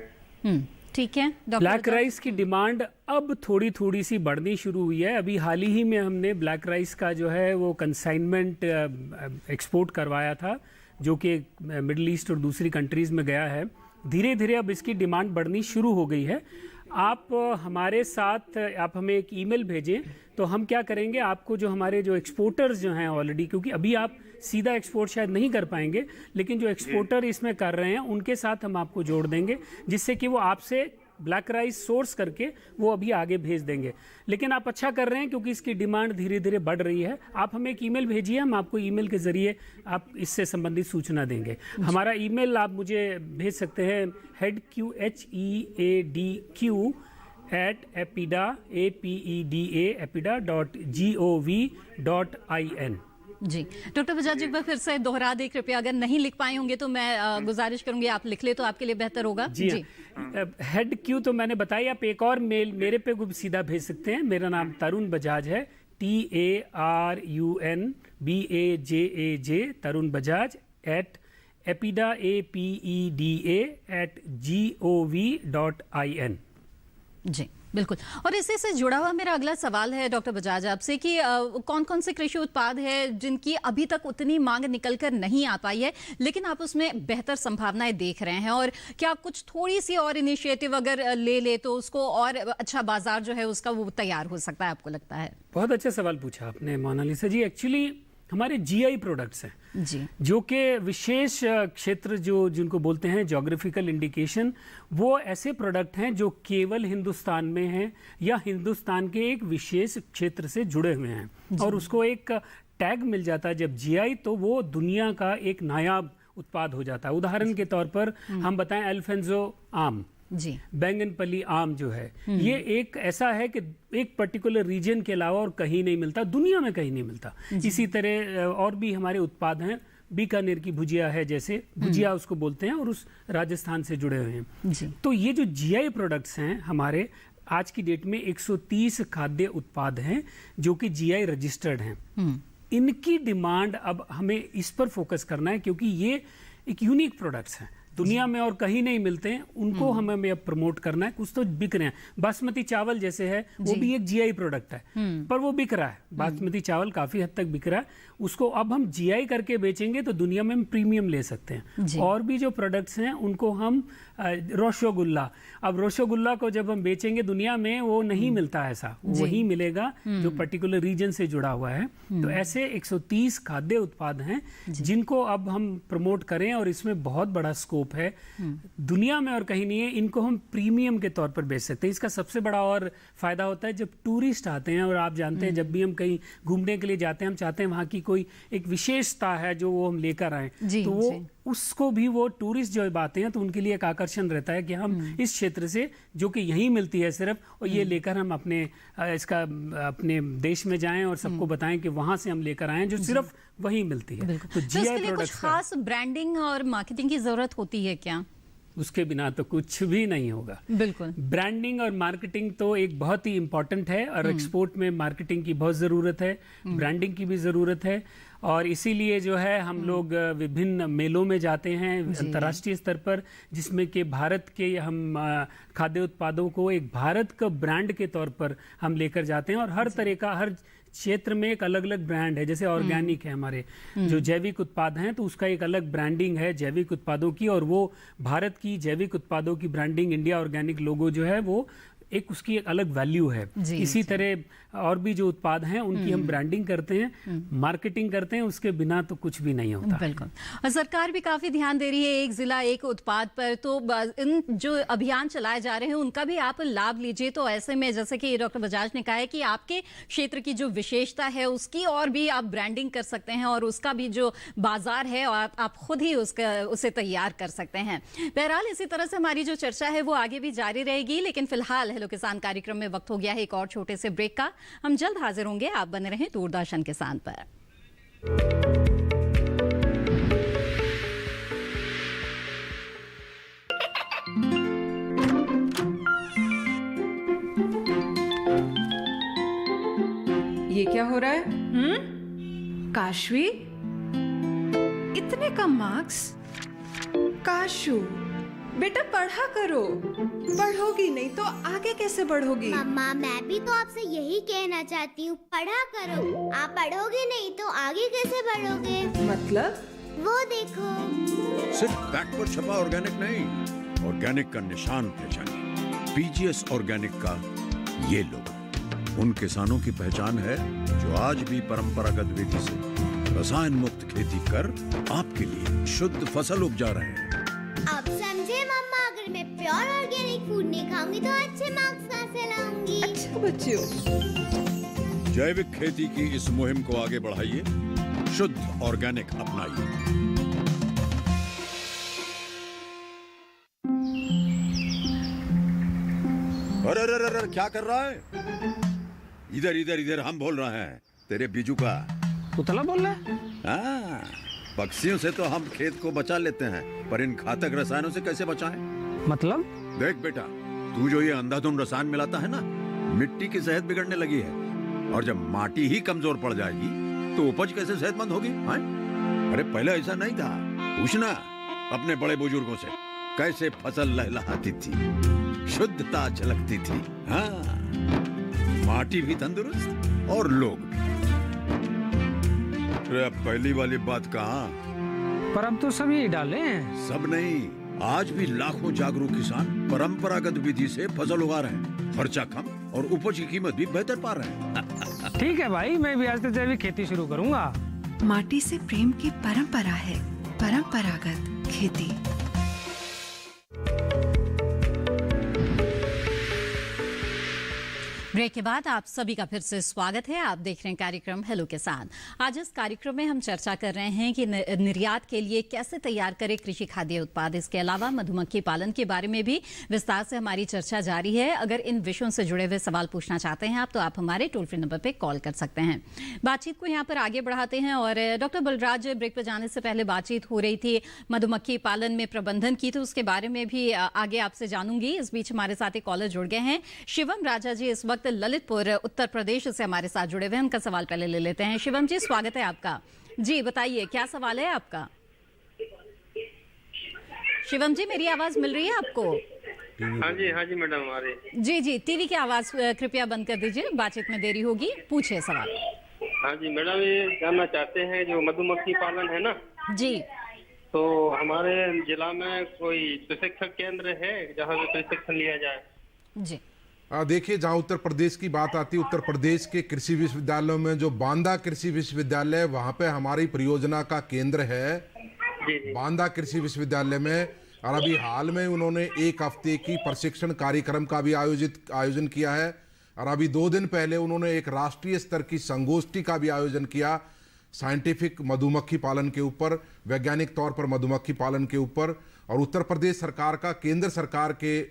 ठीक है। ब्लैक राइस की डिमांड अब थोड़ी थोड़ी सी बढ़नी शुरू हुई है। अभी हाल ही में हमने ब्लैक राइस का जो है वो कंसाइनमेंट एक्सपोर्ट करवाया था, जो कि मिडिल ईस्ट और दूसरी कंट्रीज़ में गया है। धीरे धीरे अब इसकी डिमांड बढ़नी शुरू हो गई है। आप हमारे साथ, आप हमें एक ईमेल भेजें तो हम क्या करेंगे, आपको जो हमारे जो एक्सपोर्टर्स जो हैं ऑलरेडी, क्योंकि अभी आप सीधा एक्सपोर्ट शायद नहीं कर पाएंगे, लेकिन जो एक्सपोर्टर इसमें कर रहे हैं उनके साथ हम आपको जोड़ देंगे, जिससे कि वो आपसे ब्लैक राइस सोर्स करके वो अभी आगे भेज देंगे। लेकिन आप अच्छा कर रहे हैं क्योंकि इसकी डिमांड धीरे धीरे बढ़ रही है। आप हमें एक ईमेल भेजिए, हम आपको ईमेल के ज़रिए आप इससे संबंधित सूचना देंगे। हमारा ईमेल आप मुझे भेज सकते हैं headqa@epida.gov.in। जी डॉक्टर बजाज जी, एक बार फिर से दोहरा दे कृपया, अगर नहीं लिख पाए होंगे तो मैं गुजारिश करूंगी आप लिख ले तो आपके लिए बेहतर होगा। जी, हेड क्यू तो मैंने बताया, आप एक और मेल मेरे पे सीधा भेज सकते हैं। मेरा नाम तरुण बजाज है, TARUNBAJAJ, तरुण बजाज @epida@gov.in। जी बिल्कुल। और इसी से जुड़ा हुआ मेरा अगला सवाल है डॉक्टर बजाज आपसे कि कौन कौन से कृषि उत्पाद है जिनकी अभी तक उतनी मांग निकलकर नहीं आ पाई है, लेकिन आप उसमें बेहतर संभावनाएं देख रहे हैं, और क्या कुछ थोड़ी सी और इनिशिएटिव अगर ले तो उसको और अच्छा बाजार जो है उसका वो तैयार हो सकता है, आपको लगता है? बहुत अच्छा सवाल पूछा आपने मोनालिसा जी। एक्चुअली हमारे जीआई प्रोडक्ट्स हैं जी, जो कि विशेष क्षेत्र जिनको बोलते हैं ज्योग्राफिकल इंडिकेशन, वो ऐसे प्रोडक्ट हैं जो केवल हिंदुस्तान में हैं या हिंदुस्तान के एक विशेष क्षेत्र से जुड़े हुए हैं, और उसको एक टैग मिल जाता है जब जीआई, तो वो दुनिया का एक नायाब उत्पाद हो जाता है। उदाहरण के तौर पर हम बताएं अल्फेंजो आम जी, बैंगनपल्ली आम जो है, ये एक ऐसा है कि एक पर्टिकुलर रीजन के अलावा और कहीं नहीं मिलता, दुनिया में कहीं नहीं मिलता। इसी तरह और भी हमारे उत्पाद हैं, बीकानेर की भुजिया है, जैसे भुजिया उसको बोलते हैं, और उस राजस्थान से जुड़े हुए हैं। तो ये जो जीआई प्रोडक्ट्स हैं हमारे, आज की डेट में 130 खाद्य उत्पाद हैं जो कि जीआई रजिस्टर्ड हैं। इनकी डिमांड अब हमें इस पर फोकस करना है, क्योंकि ये एक यूनिक प्रोडक्ट्स हैं, दुनिया में और कहीं नहीं मिलते हैं, उनको हमें अब प्रमोट करना है। कुछ तो बिक रहे हैं, बासमती चावल जैसे है वो भी एक जीआई प्रोडक्ट है, पर वो बिक रहा है, बासमती चावल काफी हद तक बिक रहा है, उसको अब हम जीआई करके बेचेंगे तो दुनिया में हम प्रीमियम ले सकते हैं। और भी जो प्रोडक्ट्स हैं उनको हम रसगुल्ला, अब रसगुल्ला को जब हम बेचेंगे दुनिया में वो नहीं मिलता ऐसा, वही मिलेगा जो पर्टिकुलर रीजन से जुड़ा हुआ है। तो ऐसे 130 खाद्य उत्पाद हैं जिनको अब हम प्रमोट करें, और इसमें बहुत बड़ा स्कोप है, दुनिया में और कहीं नहीं है। इनको हम प्रीमियम के तौर पर बेच सकते हैं। इसका सबसे बड़ा और फायदा होता है जब टूरिस्ट आते हैं, और आप जानते हैं जब भी हम कहीं घूमने के लिए जाते हैं, हम चाहते हैं वहाँ की कोई एक विशेषता है जो वो हम लेकर आए, तो वो उसको भी वो टूरिस्ट जो आते हैं तो उनके लिए एक आकर्षण रहता है कि हम इस क्षेत्र से, जो कि यहीं मिलती है सिर्फ, और ये लेकर हम अपने देश में जाएं और सबको बताएं कि वहां से हम लेकर आए जो सिर्फ वहीं मिलती है। तो जीआई प्रोडक्ट्स, खास ब्रांडिंग और मार्केटिंग की जरूरत होती है क्या? उसके बिना तो कुछ भी नहीं होगा। बिल्कुल, ब्रांडिंग और मार्केटिंग तो एक बहुत ही इंपॉर्टेंट है, और एक्सपोर्ट में मार्केटिंग की बहुत ज़रूरत है, ब्रांडिंग की भी ज़रूरत है। और इसीलिए जो है हम लोग विभिन्न मेलों में जाते हैं अंतर्राष्ट्रीय स्तर पर, जिसमें कि भारत के हम खाद्य उत्पादों को एक भारत का ब्रांड के तौर पर हम लेकर जाते हैं, और हर तरह का, हर क्षेत्र में एक अलग अलग ब्रांड है। जैसे ऑर्गेनिक है हमारे जो जैविक उत्पाद हैं, तो उसका एक अलग ब्रांडिंग है जैविक उत्पादों की, और वो भारत की जैविक उत्पादों की ब्रांडिंग, इंडिया ऑर्गेनिक लोगो जो है वो एक उसकी एक अलग वैल्यू है। इसी तरह और भी जो उत्पाद हैं उनकी हम ब्रांडिंग करते हैं, मार्केटिंग करते हैं, उसके बिना तो कुछ भी नहीं होता। बिल्कुल। और सरकार भी काफी ध्यान दे रही है एक जिला एक उत्पाद पर, तो इन जो अभियान चलाए जा रहे हैं उनका भी आप लाभ लीजिए। तो ऐसे में जैसे कि डॉक्टर बजाज ने कहा है कि आपके क्षेत्र की जो विशेषता है उसकी और भी आप ब्रांडिंग कर सकते हैं, और उसका भी जो बाजार है और आप खुद ही उसे तैयार कर सकते हैं। बहरहाल इसी तरह से हमारी जो चर्चा है वो आगे भी जारी रहेगी, लेकिन फिलहाल हेलो किसान कार्यक्रम में वक्त हो गया है एक और छोटे से ब्रेक का। हम जल्द हाजिर होंगे, आप बने रहें दूरदर्शन किसान पर। ये क्या हो रहा है? काशवी, इतने कम मार्क्स? काशू बेटा पढ़ा करो, पढ़ोगी नहीं तो आगे कैसे बढ़ोगी? मम्मा मैं भी तो आपसे यही कहना चाहती हूँ, पढ़ा करो। आप पढ़ोगे नहीं तो आगे कैसे बढ़ोगे? मतलब? वो देखो, सिर्फ बैक पर छपा ऑर्गेनिक नहीं, ऑर्गेनिक का निशान पहचानिए। पीजीएस ऑर्गेनिक का ये लोगो उन किसानों की पहचान है जो आज भी परंपरागत विधि से रसायन मुक्त खेती कर आपके लिए शुद्ध फसल उपजा रहे हैं। अब समझे मम्मा, अगर मैं प्योर ऑर्गेनिक फूड नहीं खाऊंगी तो अच्छे मार्क्स कहाँ से लाऊंगी? अच्छा बच्चों, जैविक खेती की इस मुहिम को आगे बढ़ाइए, शुद्ध ऑर्गेनिक अपनाइए। अरे अरे अरे क्या कर रहा है? इधर इधर इधर, हम बोल रहे हैं तेरे बीजू का। पुतला बोल रहा है? हाँ, पक्षियों से तो हम खेत को बचा लेते हैं, पर इन घातक रसायनों से कैसे बचाएं? मतलब? देख बेटा, तू जो ये अंधाधुंध रसायन मिलाता है ना, मिट्टी की सेहत बिगड़ने लगी है, और जब माटी ही कमजोर पड़ जाएगी तो उपज कैसे सेहतमंद होगी? अरे पहले ऐसा नहीं था, पूछना अपने बड़े बुजुर्गों से, कैसे फसल लहलहाती थी, शुद्धता झलकती थी। हाँ, माटी भी तंदुरुस्त और लोग भी। अरे पहली वाली बात कहाँ? पर अब तो सभी डाले हैं। सब नहीं, आज भी लाखों जागरूक किसान परंपरागत विधि से फसल उगा रहे हैं, खर्चा कम और उपज की कीमत भी बेहतर पा रहे हैं। ठीक है भाई, मैं भी आज से जैविक खेती शुरू करूंगा। माटी से प्रेम की परंपरा है परंपरागत खेती। ब्रेक के बाद आप सभी का फिर से स्वागत है। आप देख रहे हैं कार्यक्रम हेलो किसान। आज इस कार्यक्रम में हम चर्चा कर रहे हैं कि निर्यात के लिए कैसे तैयार करें कृषि खाद्य उत्पाद। इसके अलावा मधुमक्खी पालन के बारे में भी विस्तार से हमारी चर्चा जारी है। अगर इन विषयों से जुड़े हुए सवाल पूछना चाहते हैं आप, तो आप हमारे टोल फ्री नंबर पर कॉल कर सकते हैं। बातचीत को यहाँ पर आगे बढ़ाते हैं। और डॉक्टर बलराज, ब्रेक पर जाने से पहले बातचीत हो रही थी मधुमक्खी पालन में प्रबंधन की, तो उसके बारे में भी आगे आपसे जानूंगी। इस बीच हमारे साथ एक कॉलर जुड़ गए हैं, शिवम राजा जी, इस वक्त ललितपुर उत्तर प्रदेश से हमारे साथ जुड़े हुए हैं। उनका सवाल पहले ले लेते हैं। शिवम जी, स्वागत है आपका। जी बताइए, क्या सवाल है आपका? शिवम जी, मेरी आवाज मिल रही है आपको? हाँ जी मैडम, आ रही। जी जी, टीवी की आवाज कृपया बंद कर दीजिए, बातचीत में देरी होगी। पूछिए सवाल। हाँ जी मैडम, ये जानना चाहते हैं जो मधुमक्खी पालन है ना जी, तो हमारे जिला में कोई प्रशिक्षण केंद्र है जहाँ से प्रशिक्षण लिया जाए? जी देखिए, जहाँ उत्तर प्रदेश की बात आती है, उत्तर प्रदेश के कृषि विश्वविद्यालयों में जो बांदा कृषि विश्वविद्यालय, वहाँ पे हमारी परियोजना का केंद्र है बांदा कृषि विश्वविद्यालय में। और अभी हाल में उन्होंने 1 हफ्ते की प्रशिक्षण कार्यक्रम का भी आयोजन किया है। और अभी 2 दिन पहले उन्होंने एक राष्ट्रीय स्तर की संगोष्ठी का भी आयोजन किया साइंटिफिक मधुमक्खी पालन के ऊपर, वैज्ञानिक तौर पर मधुमक्खी पालन के ऊपर। और उत्तर प्रदेश सरकार का केंद्र सरकार के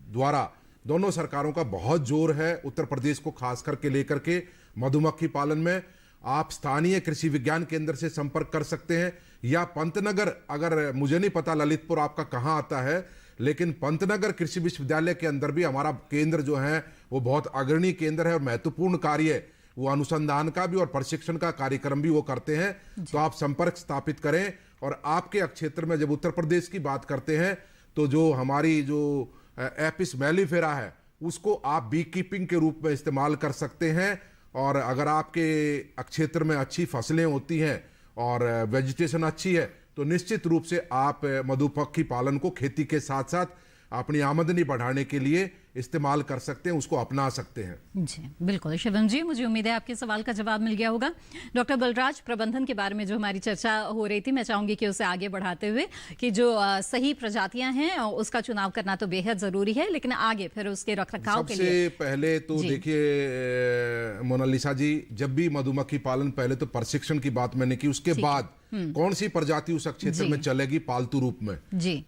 द्वारा, दोनों सरकारों का बहुत जोर है उत्तर प्रदेश को खास करके लेकर के मधुमक्खी पालन में। आप स्थानीय कृषि विज्ञान केंद्र से संपर्क कर सकते हैं, या पंतनगर, अगर मुझे नहीं पता ललितपुर आपका कहाँ आता है, लेकिन पंतनगर कृषि विश्वविद्यालय के अंदर भी हमारा केंद्र जो है वो बहुत अग्रणी केंद्र है और महत्वपूर्ण कार्य, वो अनुसंधान का भी और प्रशिक्षण का कार्यक्रम भी वो करते हैं। तो आप संपर्क स्थापित करें। और आपके क्षेत्र में जब उत्तर प्रदेश की बात करते हैं, तो जो हमारी जो एपिस मेलिफेरा है, उसको आप बी कीपिंग के रूप में इस्तेमाल कर सकते हैं। और अगर आपके क्षेत्र में अच्छी फसलें होती हैं और वेजिटेशन अच्छी है तो निश्चित रूप से आप मधुमक्खी पालन को खेती के साथ साथ अपनी आमदनी बढ़ाने के लिए इस्तेमाल कर सकते हैं, उसको अपना सकते हैं। जी बिल्कुल शिवम जी, मुझे उम्मीद है आपके सवाल का जवाब मिल गया होगा। डॉक्टर बलराज, प्रबंधन के बारे में जो हमारी चर्चा हो रही थी, मैं चाहूंगी कि उसे आगे बढ़ाते हुए कि जो सही प्रजातियां हैं उसका चुनाव करना तो बेहद जरूरी है, लेकिन आगे फिर उसके रखरखाव के लिए सबसे पहले तो देखिए मोनालिसा जी, जब भी मधुमक्खी पालन, पहले तो प्रशिक्षण की बात मैंने की, उसके बाद कौन सी प्रजाति उस क्षेत्र में चलेगी पालतू रूप में।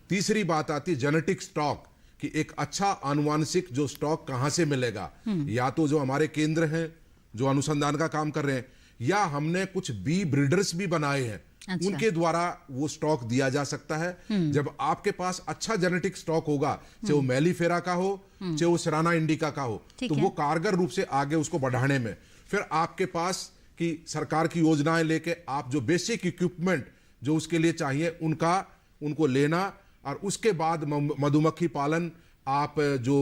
तीसरी बात आती है जेनेटिक स्टॉक, कि एक अच्छा आनुवांशिक जो स्टॉक कहां से मिलेगा। या तो जो हमारे केंद्र हैं जो अनुसंधान का काम कर रहे हैं, या हमने कुछ बी ब्रीडर्स भी बनाए हैं, उनके द्वारा वो स्टॉक दिया जा सकता है। जब आपके पास अच्छा जेनेटिक स्टॉक होगा, चाहे वो मेलिफेरा का हो, चाहे वो सेराना इंडिका का हो, तो वो कारगर रूप से आगे उसको बढ़ाने में, फिर आपके पास की सरकार की योजनाएं लेके आप जो बेसिक इक्विपमेंट जो उसके लिए चाहिए उनको लेना, और उसके बाद मधुमक्खी पालन आप जो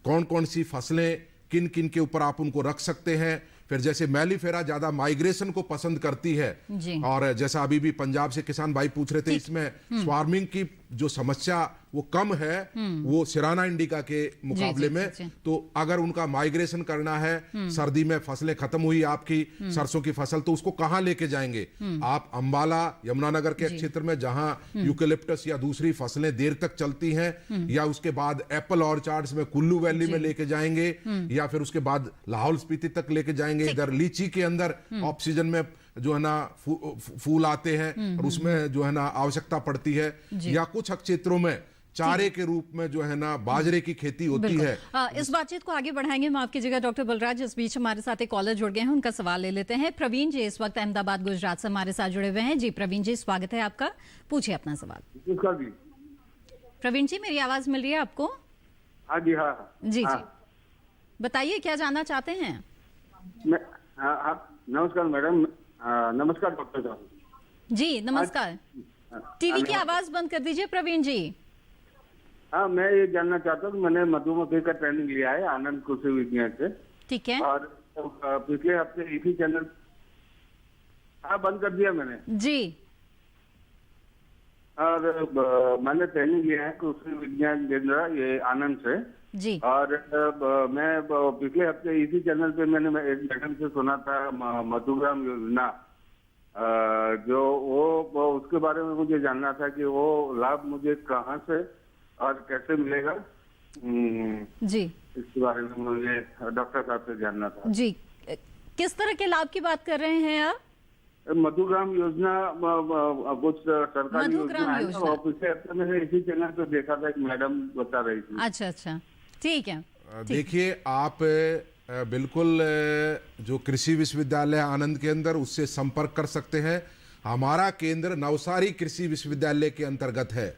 कौन कौन सी फसलें किन किन के ऊपर आप उनको रख सकते हैं। फिर जैसे मेलिफेरा ज्यादा माइग्रेशन को पसंद करती है, और जैसा अभी भी पंजाब से किसान भाई पूछ रहे थे, इसमें स्वार्मिंग की जो समस्या वो कम है वो सेराना इंडिका के मुकाबले में। तो अगर उनका माइग्रेशन करना है, सर्दी में फसलें खत्म हुई आपकी सरसों की फसल, तो उसको कहां लेके जाएंगे आप? अंबाला यमुनानगर के क्षेत्र में जहां यूकेलिप्टस या दूसरी फसलें देर तक चलती हैं, या उसके बाद एप्पल ऑर्चार्ड्स में कुल्लू वैली में लेके जाएंगे, या फिर उसके बाद लाहौल स्पीति तक लेके जाएंगे। इधर लीची के अंदर ऑफ सीजन में जो है ना फूल आते हैं और उसमें जो है ना आवश्यकता पड़ती है, या कुछ क्षेत्रों में चारे के रूप में जो है ना बाजरे की खेती होती है। इस बातचीत को आगे बढ़ाएंगे, माफ कीजिएगा डॉक्टर बलराज। इस बीच हमारे साथ एक कॉलर जुड़ गए हैं, उनका सवाल ले लेते हैं। प्रवीण जी इस वक्त अहमदाबाद गुजरात से हमारे साथ जुड़े हुए हैं। जी प्रवीण जी, स्वागत है आपका, पूछिए अपना सवाल। प्रवीण जी, मेरी आवाज मिल रही है आपको? हाँ जी, हाँ जी जी, बताइए क्या जानना चाहते हैं? नमस्कार मैडम। नमस्कार डॉक्टर साहब। जी नमस्कार। टीवी की आवाज बंद कर दीजिए प्रवीण जी। हाँ, मैं ये जानना चाहता हूँ, मैंने मधुमक्खी का ट्रेनिंग लिया है आनंद कृषि विज्ञान से। ठीक है। और पिछले हफ्ते इसी चैनल, हाँ बंद कर दिया मैंने जी। और मैंने ट्रेनिंग लिया है कृषि विज्ञान केंद्र ये आनंद से जी। और मैं पिछले हफ्ते इसी चैनल पे मैंने एक मैडम से सुना था मधुग्राम योजना, जो वो उसके बारे में मुझे जानना था कि वो लाभ मुझे कहाँ से और कैसे मिलेगा। जी, इसके बारे में मुझे डॉक्टर साहब से जानना था। जी, किस तरह के लाभ की बात कर रहे हैं आप? मधुग्राम योजना कुछ सरकारी योजना है, और पिछले हफ्ते मैंने इसी चैनल पे देखा था, एक मैडम बता रही थी। अच्छा अच्छा, ठीक है। देखिए, आप बिल्कुल जो कृषि विश्वविद्यालय आनंद के अंदर उससे संपर्क कर सकते हैं। हमारा केंद्र नवसारी कृषि विश्वविद्यालय के अंतर्गत है।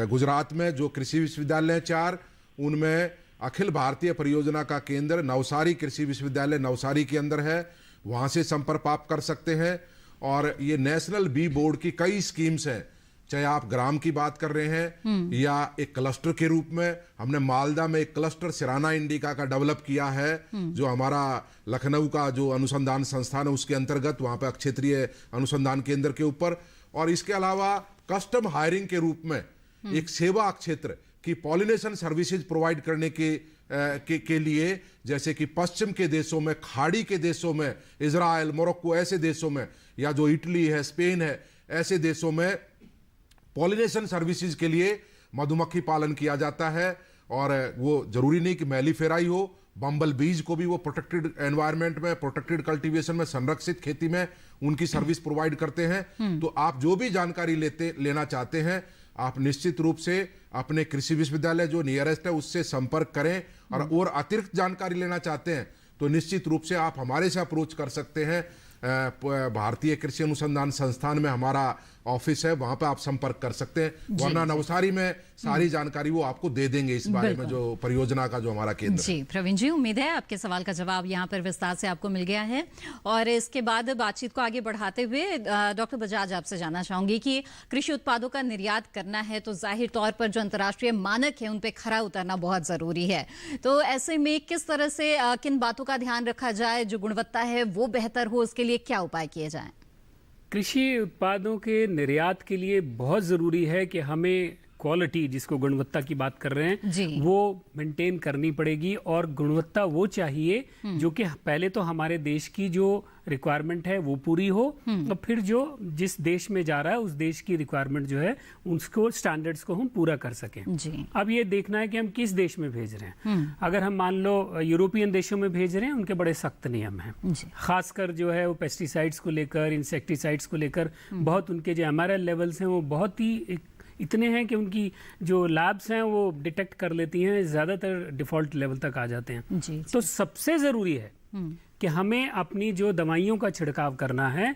गुजरात में जो कृषि विश्वविद्यालय 4, उनमें अखिल भारतीय परियोजना का केंद्र नवसारी कृषि विश्वविद्यालय नवसारी के अंदर है, वहाँ से संपर्क आप कर सकते हैं। और ये नेशनल बी बोर्ड की कई स्कीम्स हैं, चाहे आप ग्राम की बात कर रहे हैं या एक क्लस्टर के रूप में। हमने मालदा में एक क्लस्टर सेराना इंडिका का डेवलप किया है, जो हमारा लखनऊ का जो अनुसंधान संस्थान है उसके अंतर्गत, वहाँ पर क्षेत्रीय अनुसंधान केंद्र के ऊपर। और इसके अलावा कस्टम हायरिंग के रूप में एक सेवा क्षेत्र की पॉलिनेशन सर्विसेज प्रोवाइड करने के लिए, जैसे कि पश्चिम के देशों में, खाड़ी के देशों में, इजराइल, मोरक्को, ऐसे देशों में, या जो इटली है, स्पेन है, ऐसे देशों में पॉलिनेशन सर्विसेज के लिए मधुमक्खी पालन किया जाता है। और वो जरूरी नहीं कि मेलिफेरा ही हो, बम्बल बीज को भी वो प्रोटेक्टेड एनवायरनमेंट में, प्रोटेक्टेड कल्टीवेशन में, संरक्षित खेती में उनकी सर्विस प्रोवाइड करते हैं। तो आप जो भी जानकारी लेना चाहते हैं, आप निश्चित रूप से अपने कृषि विश्वविद्यालय जो नियरेस्ट है उससे संपर्क करें। और अतिरिक्त जानकारी लेना चाहते हैं तो निश्चित रूप से आप हमारे से अप्रोच कर सकते हैं। भारतीय कृषि अनुसंधान संस्थान में हमारा ऑफिस है, वहां पर आप संपर्क कर सकते हैं, वरना नवसारी में सारी जानकारी वो आपको दे देंगे इस बारे में, जो परियोजना का जो हमारा केंद्र जी। प्रवीण जी, उम्मीद है आपके सवाल का जवाब यहाँ पर विस्तार से आपको मिल गया है। और इसके बाद बातचीत को आगे बढ़ाते हुए डॉक्टर बजाज आपसे जानना चाहूंगी कि कृषि उत्पादों का निर्यात करना है तो जाहिर तौर पर जो अंतर्राष्ट्रीय मानक है उन पे खरा उतरना बहुत जरूरी है। तो ऐसे में किस तरह से किन बातों का ध्यान रखा जाए, जो गुणवत्ता है वो बेहतर हो, उसके लिए क्या उपाय किए जाएं? कृषि उत्पादों के निर्यात के लिए बहुत ज़रूरी है कि हमें क्वालिटी, जिसको गुणवत्ता की बात कर रहे हैं, वो मेंटेन करनी पड़ेगी। और गुणवत्ता वो चाहिए जो कि पहले तो हमारे देश की जो रिक्वायरमेंट है वो पूरी हो, और फिर जो जिस देश में जा रहा है उस देश की रिक्वायरमेंट जो है उसको स्टैंडर्ड्स को हम पूरा कर सकें। अब ये देखना है कि हम किस देश में भेज रहे हैं। अगर हम मान लो यूरोपियन देशों में भेज रहे हैं, उनके बड़े सख्त नियम हैं, खासकर जो है वो पेस्टिसाइड्स को लेकर, इंसेक्टिसाइड्स को लेकर बहुत उनके जो MRL लेवल्स हैं वो बहुत ही इतने हैं कि उनकी जो लैब्स हैं वो डिटेक्ट कर लेती हैं, ज़्यादातर डिफ़ॉल्ट लेवल तक आ जाते हैं। तो सबसे ज़रूरी है कि हमें अपनी जो दवाइयों का छिड़काव करना है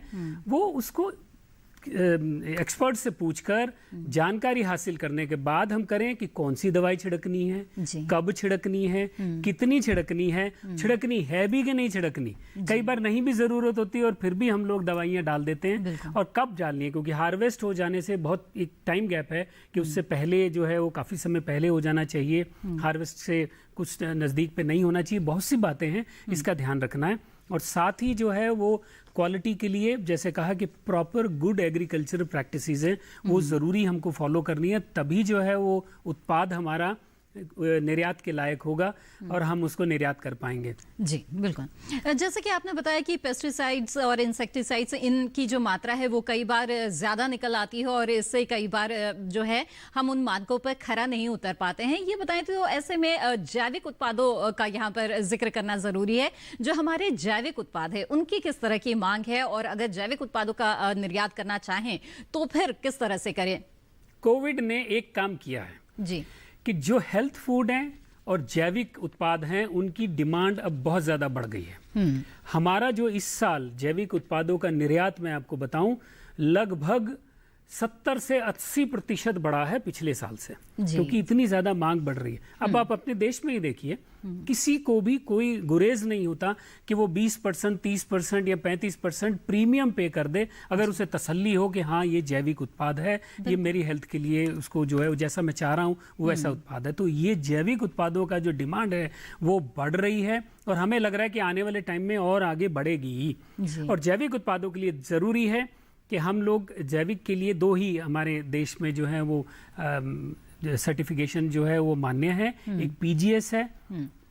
वो उसको एक्सपर्ट से पूछकर जानकारी हासिल करने के बाद हम करें कि कौन सी दवाई छिड़कनी है, कब छिड़कनी है, कितनी छिड़कनी है, छिड़कनी है भी कि नहीं छिड़कनी। कई बार नहीं भी जरूरत होती और फिर भी हम लोग दवाइयां डाल देते हैं। और कब डालनी है, क्योंकि हार्वेस्ट हो जाने से बहुत एक टाइम गैप है कि उससे पहले जो है वो काफ़ी समय पहले हो जाना चाहिए, हार्वेस्ट से कुछ नज़दीक पे नहीं होना चाहिए। बहुत सी बातें हैं, इसका ध्यान रखना है। और साथ ही जो है वो क्वालिटी के लिए जैसे कहा कि प्रॉपर गुड एग्रीकल्चर प्रैक्टिसेस हैं, वो ज़रूरी हमको फॉलो करनी है, तभी जो है वो उत्पाद हमारा निर्यात के लायक होगा और हम उसको निर्यात कर पाएंगे। जी बिल्कुल। जैसे कि आपने बताया कि पेस्टिसाइड्स और इंसेक्टिसाइड्स इनकी जो मात्रा है वो कई बार ज़्यादा निकल आती है और इससे कई बार जो है हम उन मानकों पर खरा नहीं उतर पाते हैं। ये बताएं तो ऐसे में जैविक उत्पादों का यहाँ पर जिक्र करना ज़रूरी है। जो हमारे जैविक उत्पाद है उनकी किस तरह की मांग है, और अगर जैविक उत्पादों का निर्यात करना चाहें तो फिर किस तरह से करें? कोविड ने एक काम किया है जी कि जो हेल्थ फूड हैं और जैविक उत्पाद हैं उनकी डिमांड अब बहुत ज़्यादा बढ़ गई है। हमारा जो इस साल जैविक उत्पादों का निर्यात मैं आपको बताऊं लगभग 70 से 80% बढ़ा है पिछले साल से, क्योंकि इतनी ज़्यादा मांग बढ़ रही है। अब आप अपने देश में ही देखिए, किसी को भी कोई गुरेज नहीं होता कि वो 20%, 30% या 35% प्रीमियम पे कर दे अगर उसे तसल्ली हो कि हाँ ये जैविक उत्पाद है, ये मेरी हेल्थ के लिए उसको जो है जैसा मैं चाह रहा हूँ वो ऐसा उत्पाद है। तो ये जैविक उत्पादों का जो डिमांड है वो बढ़ रही है और हमें लग रहा है कि आने वाले टाइम में और आगे बढ़ेगी ही। और जैविक उत्पादों के लिए ज़रूरी है कि हम लोग जैविक के लिए 2 ही हमारे देश में जो है वो सर्टिफिकेशन जो है वो मान्य है। एक PGS है,